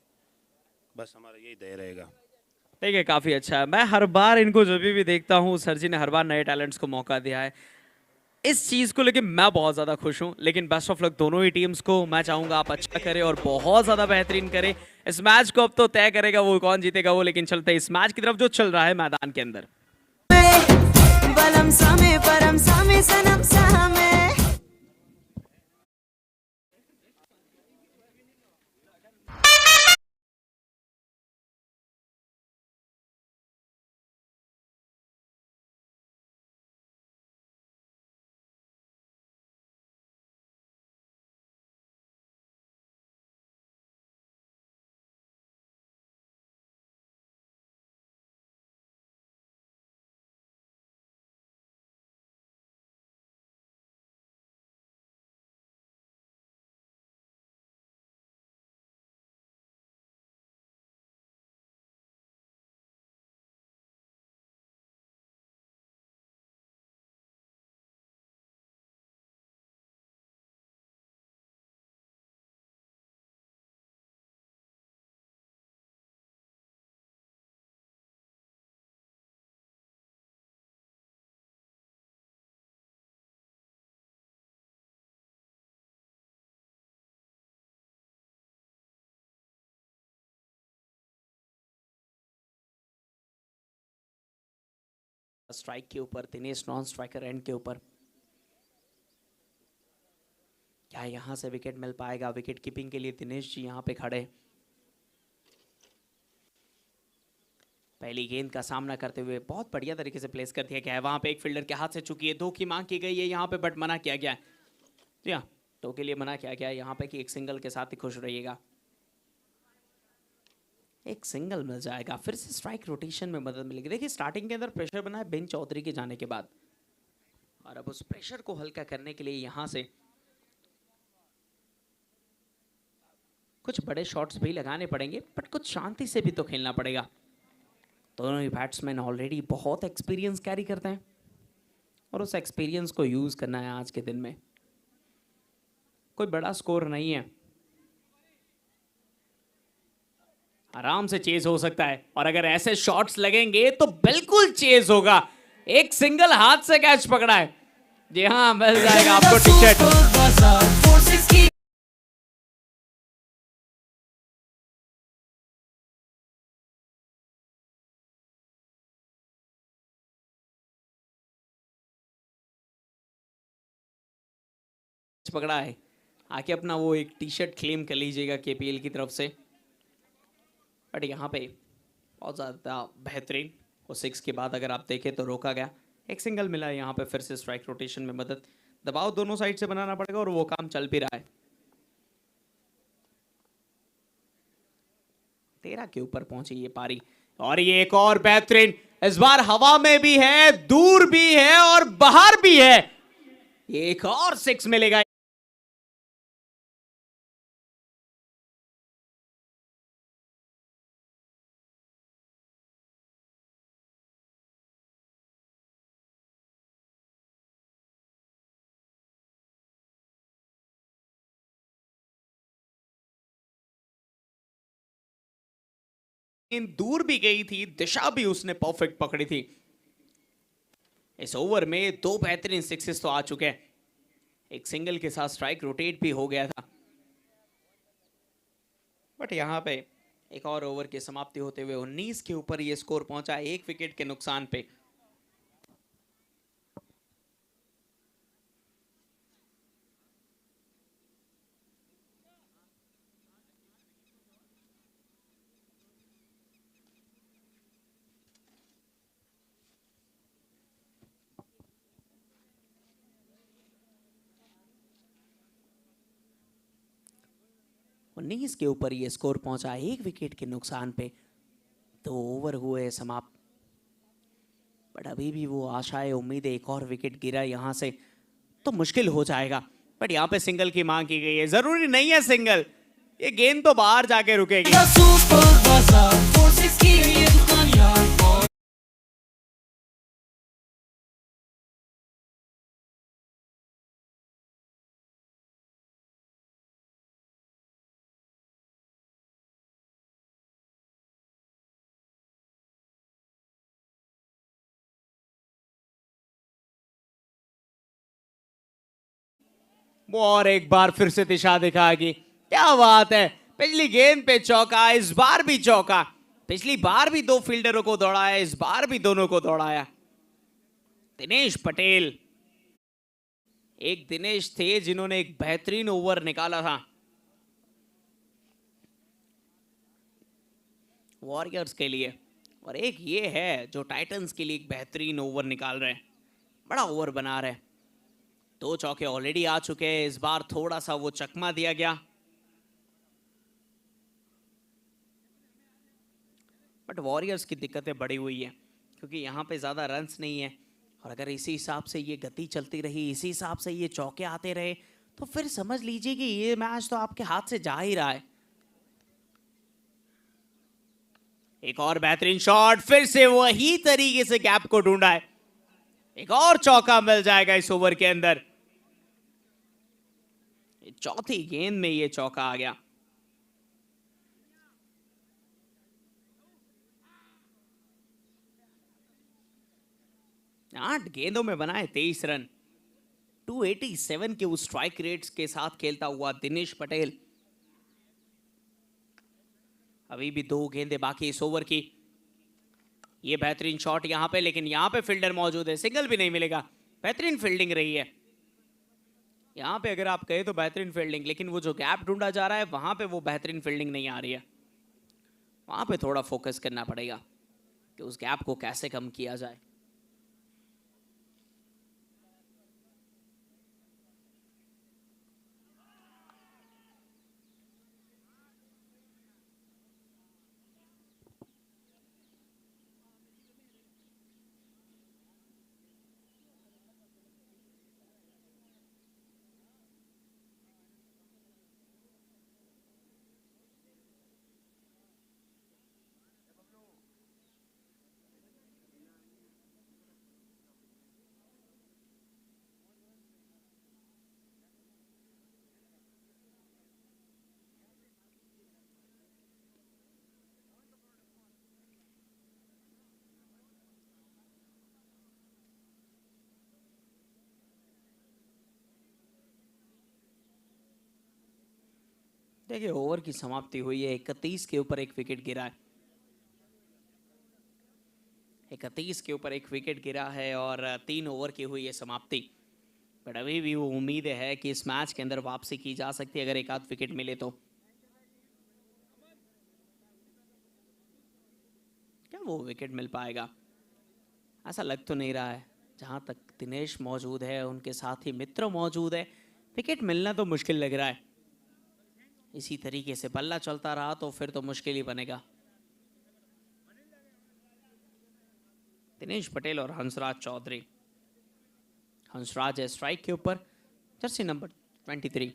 [SPEAKER 9] बस हमारा यही ध्येय रहेगा।
[SPEAKER 6] ठीक है, काफ़ी अच्छा है। मैं हर बार इनको जब भी देखता हूँ, सर जी ने हर बार नए टैलेंट्स को मौका दिया है, इस चीज़ को लेके मैं बहुत ज़्यादा खुश हूँ। लेकिन बेस्ट ऑफ लक दोनों ही टीम्स को। मैं चाहूँगा आप अच्छा करें और बहुत ज़्यादा बेहतरीन करें। इस मैच को अब तो तय करेगा वो कौन जीतेगा वो, लेकिन चलते हैं इस मैच की तरफ जो चल रहा है मैदान के अंदर। स्ट्राइक के ऊपर दिनेश, नॉन स्ट्राइकर एंड के ऊपर, क्या यहां से विकेट मिल पाएगा? विकेट कीपिंग के लिए दिनेश जी यहां पे खड़े, पहली गेंद का सामना करते हुए बहुत बढ़िया तरीके से प्लेस कर दिया गया है। वहां पे एक फील्डर के हाथ से चुकी है, 2 की मांग की गई है यहां पे, बट मना किया गया है। जी हाँ, 2 के लिए मना किया गया है यहां पे कि एक सिंगल के साथ ही खुश रहिएगा। एक सिंगल मिल जाएगा, फिर से स्ट्राइक रोटेशन में मदद मिलेगी। देखिए स्टार्टिंग के अंदर प्रेशर बना है बेन चौधरी के जाने के बाद, और अब उस प्रेशर को हल्का करने के लिए यहां से कुछ बड़े शॉट्स भी लगाने पड़ेंगे, बट कुछ शांति से भी तो खेलना पड़ेगा। दोनों ही बैट्समैन ऑलरेडी बहुत एक्सपीरियंस कैरी करते हैं और उस एक्सपीरियंस को यूज करना है आज के दिन में। कोई बड़ा स्कोर नहीं है, आराम से चेज हो सकता है, और अगर ऐसे शॉट्स लगेंगे तो बिल्कुल चेज होगा। एक सिंगल हाथ से कैच पकड़ा है, जी हाँ, मिल जाएगा आपको टिकट। पकड़ा है, आके अपना वो एक टी शर्ट क्लेम कर लीजिएगा केपीएल की तरफ से। बट यहाँ पे बहुत ज़्यादा बेहतरीन, वो 6 के बाद अगर आप देखें तो रोका गया, एक सिंगल मिला है यहाँ पे, फिर से स्ट्राइक रोटेशन में मदद, दबाव दोनों साइड से बनाना पड़ेगा और वो काम चल भी रहा है। 13 के ऊपर पहुंची ये पारी, और ये एक और बेहतरीन, इस बार हवा में भी है, दूर भी है और बाहर भी है, ये एक और 6 मिलेगा। दूर भी गई थी, दिशा भी उसने परफेक्ट पकड़ी थी। इस ओवर में 2 बेहतरीन सिक्सेस तो आ चुके हैं, एक सिंगल के साथ स्ट्राइक रोटेट भी हो गया था। बट यहां पे एक और ओवर की समाप्ति होते हुए 19 के ऊपर ये स्कोर पहुंचा, 1 विकेट के नुकसान पे। उन्नीस के ऊपर ये स्कोर पहुंचा, 1 विकेट के नुकसान पे, 2 ओवर हुए समाप्त। बट अभी भी वो आशाएं, उम्मीद, एक और विकेट गिरा यहां से तो मुश्किल हो जाएगा। बट यहाँ पे सिंगल की मांग की गई है, जरूरी नहीं है सिंगल, ये गेंद तो बाहर जाके रुकेगी। वो और एक बार फिर से दिशा दिखाएगी, क्या बात है, पिछली गेंद पे चौका, इस बार भी चौका, पिछली बार भी 2 फील्डरों को दौड़ाया, इस बार भी दोनों को दौड़ाया। दिनेश पटेल, एक दिनेश थे जिन्होंने एक बेहतरीन ओवर निकाला था वॉरियर्स के लिए, और एक ये है जो टाइटंस के लिए एक बेहतरीन ओवर निकाल रहे हैं, बड़ा ओवर बना रहे हैं। 2 चौके ऑलरेडी आ चुके हैं, इस बार थोड़ा सा वो चकमा दिया गया, बट वॉरियर्स की दिक्कतें बढ़ी हुई है क्योंकि यहाँ पे ज़्यादा रन्स नहीं है, और अगर इसी हिसाब से ये गति चलती रही, इसी हिसाब से ये चौके आते रहे, तो फिर समझ लीजिए कि ये मैच तो आपके हाथ से जा ही रहा है। एक और बेहतरीन शॉट, फिर से वही तरीके से गैप को ढूंढा है, एक और चौका मिल जाएगा इस ओवर के अंदर। चौथी गेंद में ये चौका आ गया। आठ गेंदों में बनाए 23 रन, 287 के उस स्ट्राइक रेट्स के साथ खेलता हुआ दिनेश पटेल। अभी भी 2 गेंदें बाकी इस ओवर की। ये बेहतरीन शॉट यहां पे, लेकिन यहां पे फील्डर मौजूद है, सिंगल भी नहीं मिलेगा। बेहतरीन फील्डिंग रही है यहां पे, अगर आप कहें तो बेहतरीन फील्डिंग, लेकिन वो जो गैप ढूंढा जा रहा है वहां पे वो बेहतरीन फील्डिंग नहीं आ रही है। वहां पे थोड़ा फोकस करना पड़ेगा कि उस गैप को कैसे कम किया जाए। देखिए ओवर की समाप्ति हुई है, 31 के ऊपर 1 विकेट गिरा है। 31 के ऊपर 1 विकेट गिरा है और 3 ओवर की हुई है समाप्ति। बट अभी भी वो उम्मीद है कि इस मैच के अंदर वापसी की जा सकती है अगर 1 आध विकेट मिले तो। वो विकेट मिल पाएगा? ऐसा लग तो नहीं रहा है। जहां तक दिनेश मौजूद है, उनके साथ ही मित्र मौजूद है, विकेट मिलना तो मुश्किल लग रहा है। इसी तरीके से बल्ला चलता रहा तो फिर तो मुश्किल ही बनेगा। दिनेश पटेल और हंसराज चौधरी। हंसराज है स्ट्राइक के ऊपर, जर्सी नंबर 23।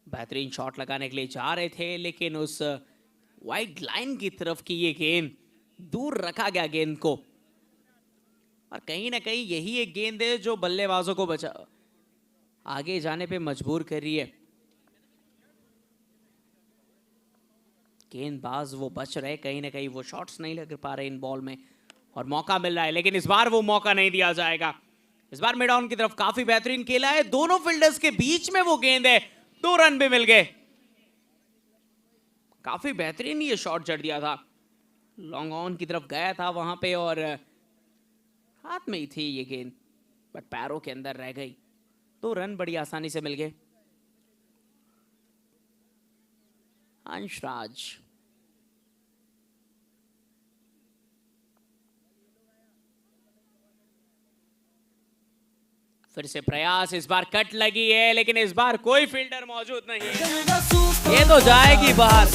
[SPEAKER 6] बेहतरीन शॉट लगाने के लिए जा रहे थे, लेकिन उस वाइड लाइन की तरफ की ये गेंद, दूर रखा गया गेंद को। और कहीं ना कहीं यही एक गेंद है जो बल्लेबाजों को बचा आगे जाने पे मजबूर कर रही है। गेंदबाज वो बच रहे, कहीं ना कहीं वो शॉट्स नहीं लग पा रहे इन बॉल में, और मौका मिल रहा है, लेकिन इस बार वो मौका नहीं दिया जाएगा। इस बार मिड ऑन की तरफ काफी बेहतरीन खेला है, दोनों फील्डर्स के बीच में वो गेंद है, 2 रन भी मिल गए। काफी बेहतरीन ये शॉट जड़ दिया था, लॉन्ग ऑन की तरफ गया था वहां पे, और हाथ में ही थी ये गेंद, बट पैरों के अंदर रह गई। 2 रन बड़ी आसानी से मिल गए। अंशराज फिर से प्रयास, इस बार कट लगी है, लेकिन इस बार कोई फील्डर मौजूद नहीं है, ये तो जाएगी बाहर।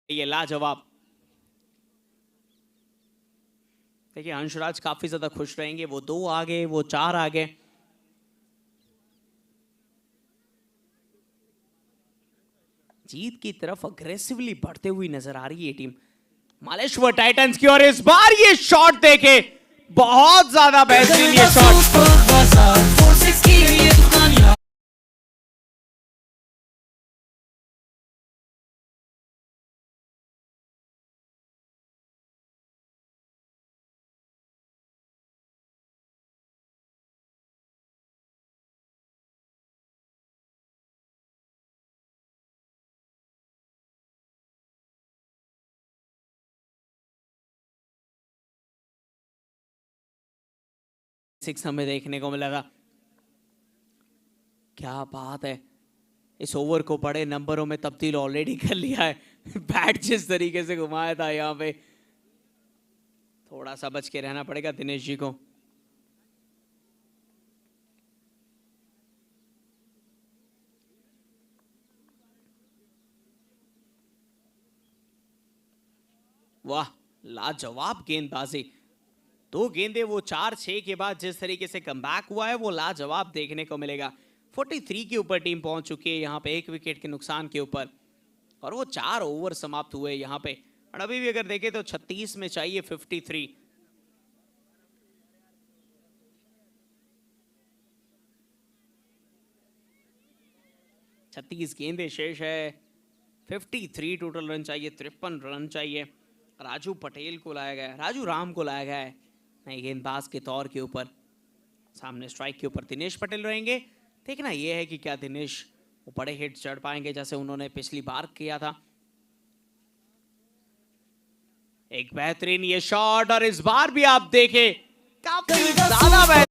[SPEAKER 6] ये लाजवाब। देखिए हंसराज काफी ज्यादा खुश रहेंगे, वो 2 आ गए, वो 4 आ गए। जीत की तरफ अग्रेसिवली बढ़ते हुई नजर आ रही है टीम मालेश्वर टाइटंस की, और इस बार ये शॉट देखे, बहुत ज्यादा बेहतरीन ये शॉट। सिक्स हमें देखने को मिला था। क्या बात है, इस ओवर को बड़े नंबरों में तब्दील ऑलरेडी कर लिया है। बैट जिस तरीके से घुमाया था यहाँ पे, थोड़ा सा बच के रहना पड़ेगा दिनेश जी को। वाह, लाजवाब गेंदबाजी। 2 गेंदे वो 4-6 के बाद जिस तरीके से कमबैक हुआ है, वो लाजवाब देखने को मिलेगा। 43 के ऊपर टीम पहुंच चुकी है यहाँ पे, 1 विकेट के नुकसान के ऊपर, और वो 4 ओवर समाप्त हुए यहाँ पे। और अभी भी अगर देखें तो 36 में चाहिए 53। छत्तीस गेंदे शेष है, 53 टोटल रन चाहिए, 53 रन चाहिए। राजू पटेल को लाया गया है, राजू राम को लाया गया है नए गेंदबाज के तौर के ऊपर। सामने स्ट्राइक के ऊपर दिनेश पटेल रहेंगे। देखना यह है कि क्या दिनेश वो बड़े हिट चढ़ पाएंगे जैसे उन्होंने पिछली बार किया था। एक बेहतरीन ये शॉट, और इस बार भी आप देखें काफी ज्यादा बेहतरीन।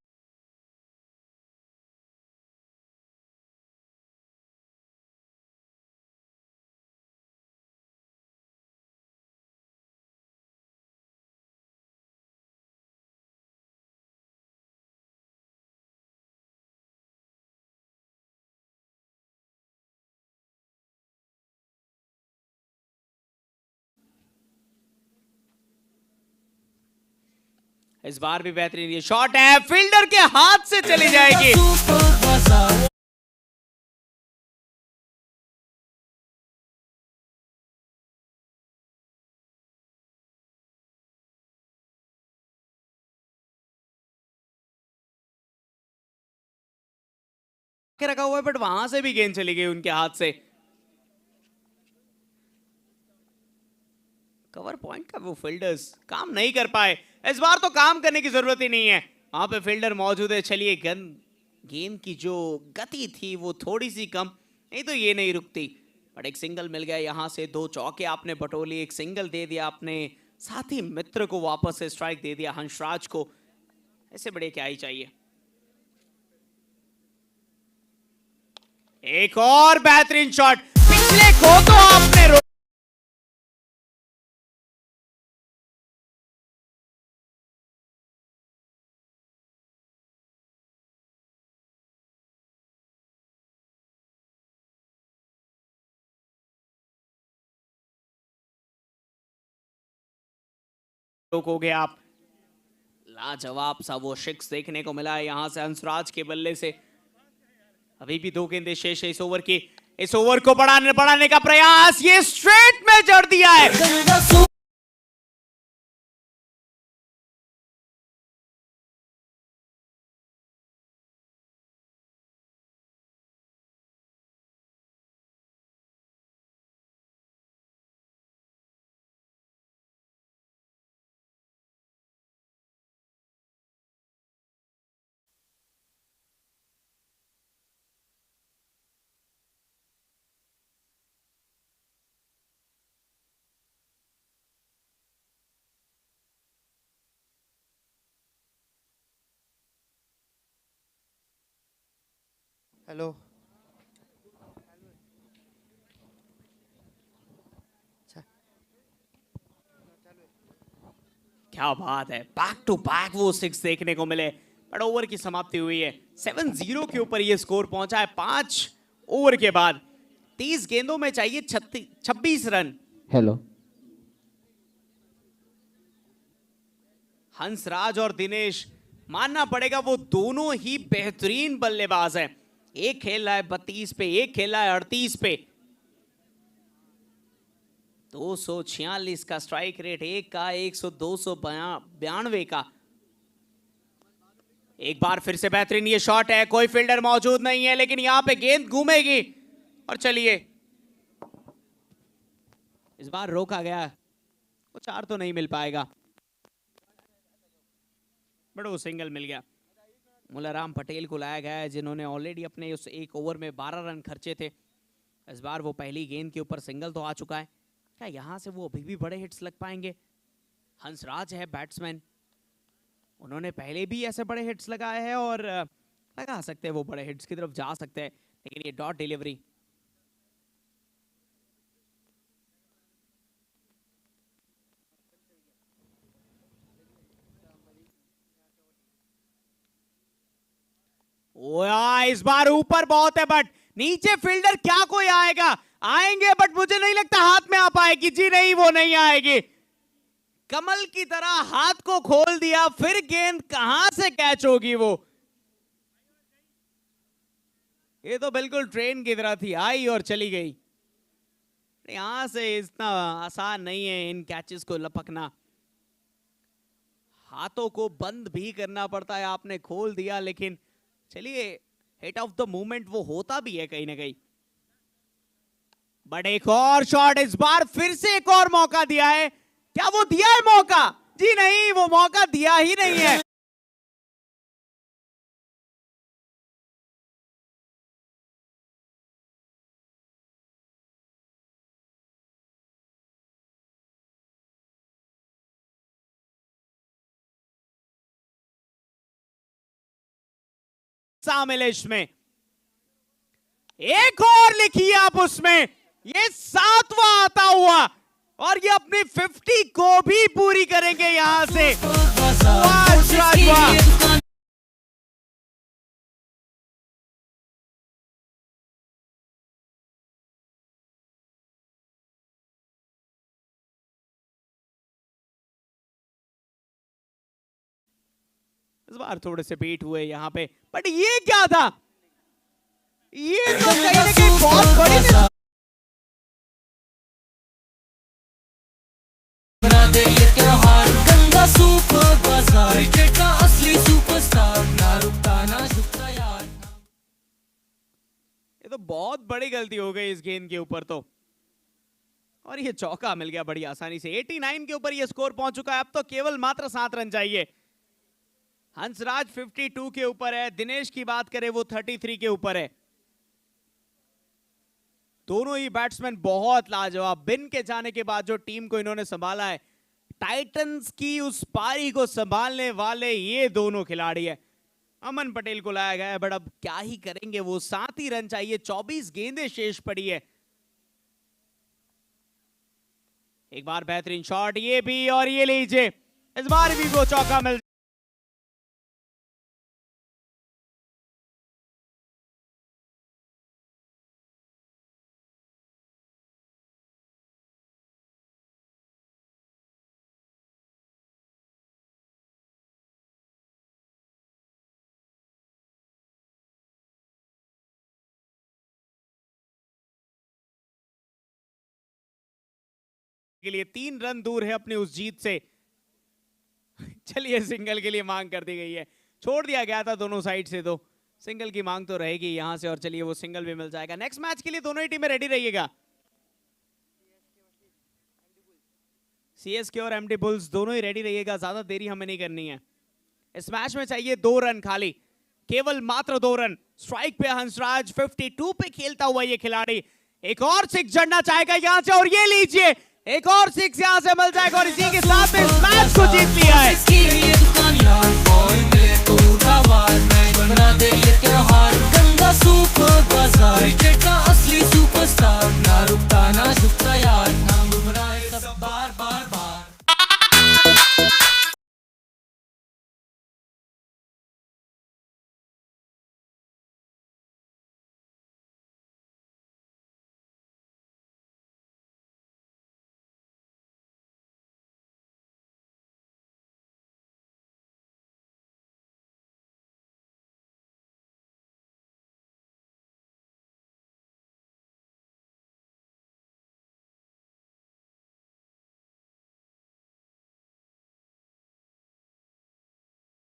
[SPEAKER 6] इस बार भी बेहतरीन ये शॉट है, फील्डर के हाथ से चली जाएगी। रखा हुआ है, बट वहां से भी गेंद चली गई उनके हाथ से। कवर पॉइंट का वो फील्डर्स काम नहीं कर पाए। इस बार तो काम करने की जरूरत ही नहीं है, वहां पे फील्डर मौजूद है। चलिए गेंद गेंद की जो गति थी वो थोड़ी सी कम, नहीं तो ये नहीं रुकती। बट एक सिंगल मिल गया यहाँ से, 2 चौके आपने बटोली, एक सिंगल दे दिया आपने, साथी मित्र को वापस से स्ट्राइक दे दिया हंसराज को। ऐसे बड़े क्या ही चाहिए। एक और बेहतरीन शॉट, पिछले को तो आपने रोकोगे आप। लाजवाब सा वो सिक्स देखने को मिला है यहां से हंसराज के बल्ले से। अभी भी 2 गेंदें शेष है इस ओवर की। इस ओवर को बढ़ाने का प्रयास, ये स्ट्रेट में जड़ दिया है।
[SPEAKER 4] हेलो।
[SPEAKER 6] क्या बात है, बैक टू बैक वो 6 देखने को मिले। बट ओवर की समाप्ति हुई है, 7-0 के ऊपर ये स्कोर पहुंचा है 5 ओवर के बाद। 30 गेंदों में चाहिए 26 रन।
[SPEAKER 10] हेलो।
[SPEAKER 6] हंसराज और दिनेश, मानना पड़ेगा वो दोनों ही बेहतरीन बल्लेबाज हैं। एक खेल रहा है 32 पे, एक खेल रहा है 38 पे। 246 का स्ट्राइक रेट, एक का 292 का। एक बार फिर से बेहतरीन ये शॉट है, कोई फील्डर मौजूद नहीं है लेकिन यहां पे गेंद घूमेगी और चलिए इस बार रोका गया, वो 4 तो नहीं मिल पाएगा, बट वो सिंगल मिल गया। मुलाराम पटेल को लाया गया है जिन्होंने ऑलरेडी अपने उस एक ओवर में 12 रन खर्चे थे। इस बार वो पहली गेंद के ऊपर सिंगल तो आ चुका है, क्या यहां से वो अभी भी बड़े हिट्स लग पाएंगे? हंसराज है बैट्समैन, उन्होंने पहले भी ऐसे बड़े हिट्स लगाए हैं और लगा सकते हैं वो बड़े हिट्स की तरफ जा सकते हैं, लेकिन ये डॉट डिलीवरी। इस बार ऊपर बहुत है बट नीचे फील्डर क्या कोई आएगा? आएंगे बट मुझे नहीं लगता हाथ में आ पाएगी। जी नहीं, वो नहीं आएगी। कमल की तरह हाथ को खोल दिया, फिर गेंद कहां से कैच होगी? वो ये तो बिल्कुल ट्रेन की तरह थी, आई और चली गई। यहां से इतना आसान नहीं है इन कैचेस को लपकना, हाथों को बंद भी करना पड़ता है। आपने खोल दिया लेकिन चलिए हिट ऑफ द मोमेंट वो होता भी है कहीं ना कहीं। बट एक और शॉट, इस बार फिर से एक और मौका दिया है। क्या वो दिया है मौका? जी नहीं, वो मौका दिया ही नहीं है। शामिल इसमें एक और लिखिए आप उसमें, ये 7वां आता हुआ और ये अपनी 50 को भी पूरी करेंगे यहां से। इस बार थोड़े से बीट हुए यहां पे, बट ये क्या था? ये तो कहीं ना कहीं बहुत बड़ी ये तो बहुत बड़ी गलती हो गई इस गेंद के ऊपर तो, और ये चौका मिल गया बड़ी आसानी से। 89 के ऊपर ये स्कोर पहुंच चुका है। अब तो केवल मात्र 7 रन चाहिए।
[SPEAKER 10] हंसराज 52 के ऊपर है, दिनेश की बात करें वो 33 के ऊपर है। दोनों ही बैट्समैन बहुत लाजवाब। बिन के जाने के बाद जो टीम को इन्होंने संभाला है, टाइटंस की उस पारी को संभालने वाले ये दोनों खिलाड़ी है। अमन पटेल को लाया गया है, बट अब क्या ही करेंगे वो, 7 ही रन चाहिए, 24 गेंदें शेष पड़ी है। एक बार बेहतरीन शॉट, ये भी, और ये लीजिए, इस बार भी वो चौका मिल के लिए 3 रन दूर है अपने उस जीत से। चलिए सिंगल के लिए मांग कर दी गई है, छोड़ दिया गया था दोनों साइड से, तो सिंगल की मांग तो रहेगी यहां से, और चलिए वो सिंगल भी मिल जाएगा। नेक्स्ट मैच के लिए दोनों ही टीमें रेडी रहिएगा। सीएसके और एमडी बुल्स दोनों ही रेडी रहिएगा, ज्यादा देरी हमें नहीं करनी है। इस मैच में चाहिए 2 रन खाली, केवल मात्र 2 रन। स्ट्राइक पे हंसराज, 52 पे खेलता हुआ ये खिलाड़ी एक और 6 जड़ना चाहेगा यहां से, और ये लीजिए एक और 6 यहां से मिल जाएगा, और इसी के साथ में इस मैच को जीत लिया है।
[SPEAKER 11] सुपर बाजार, असली सुपरस्टार, ना रुकता ना झुकता यार।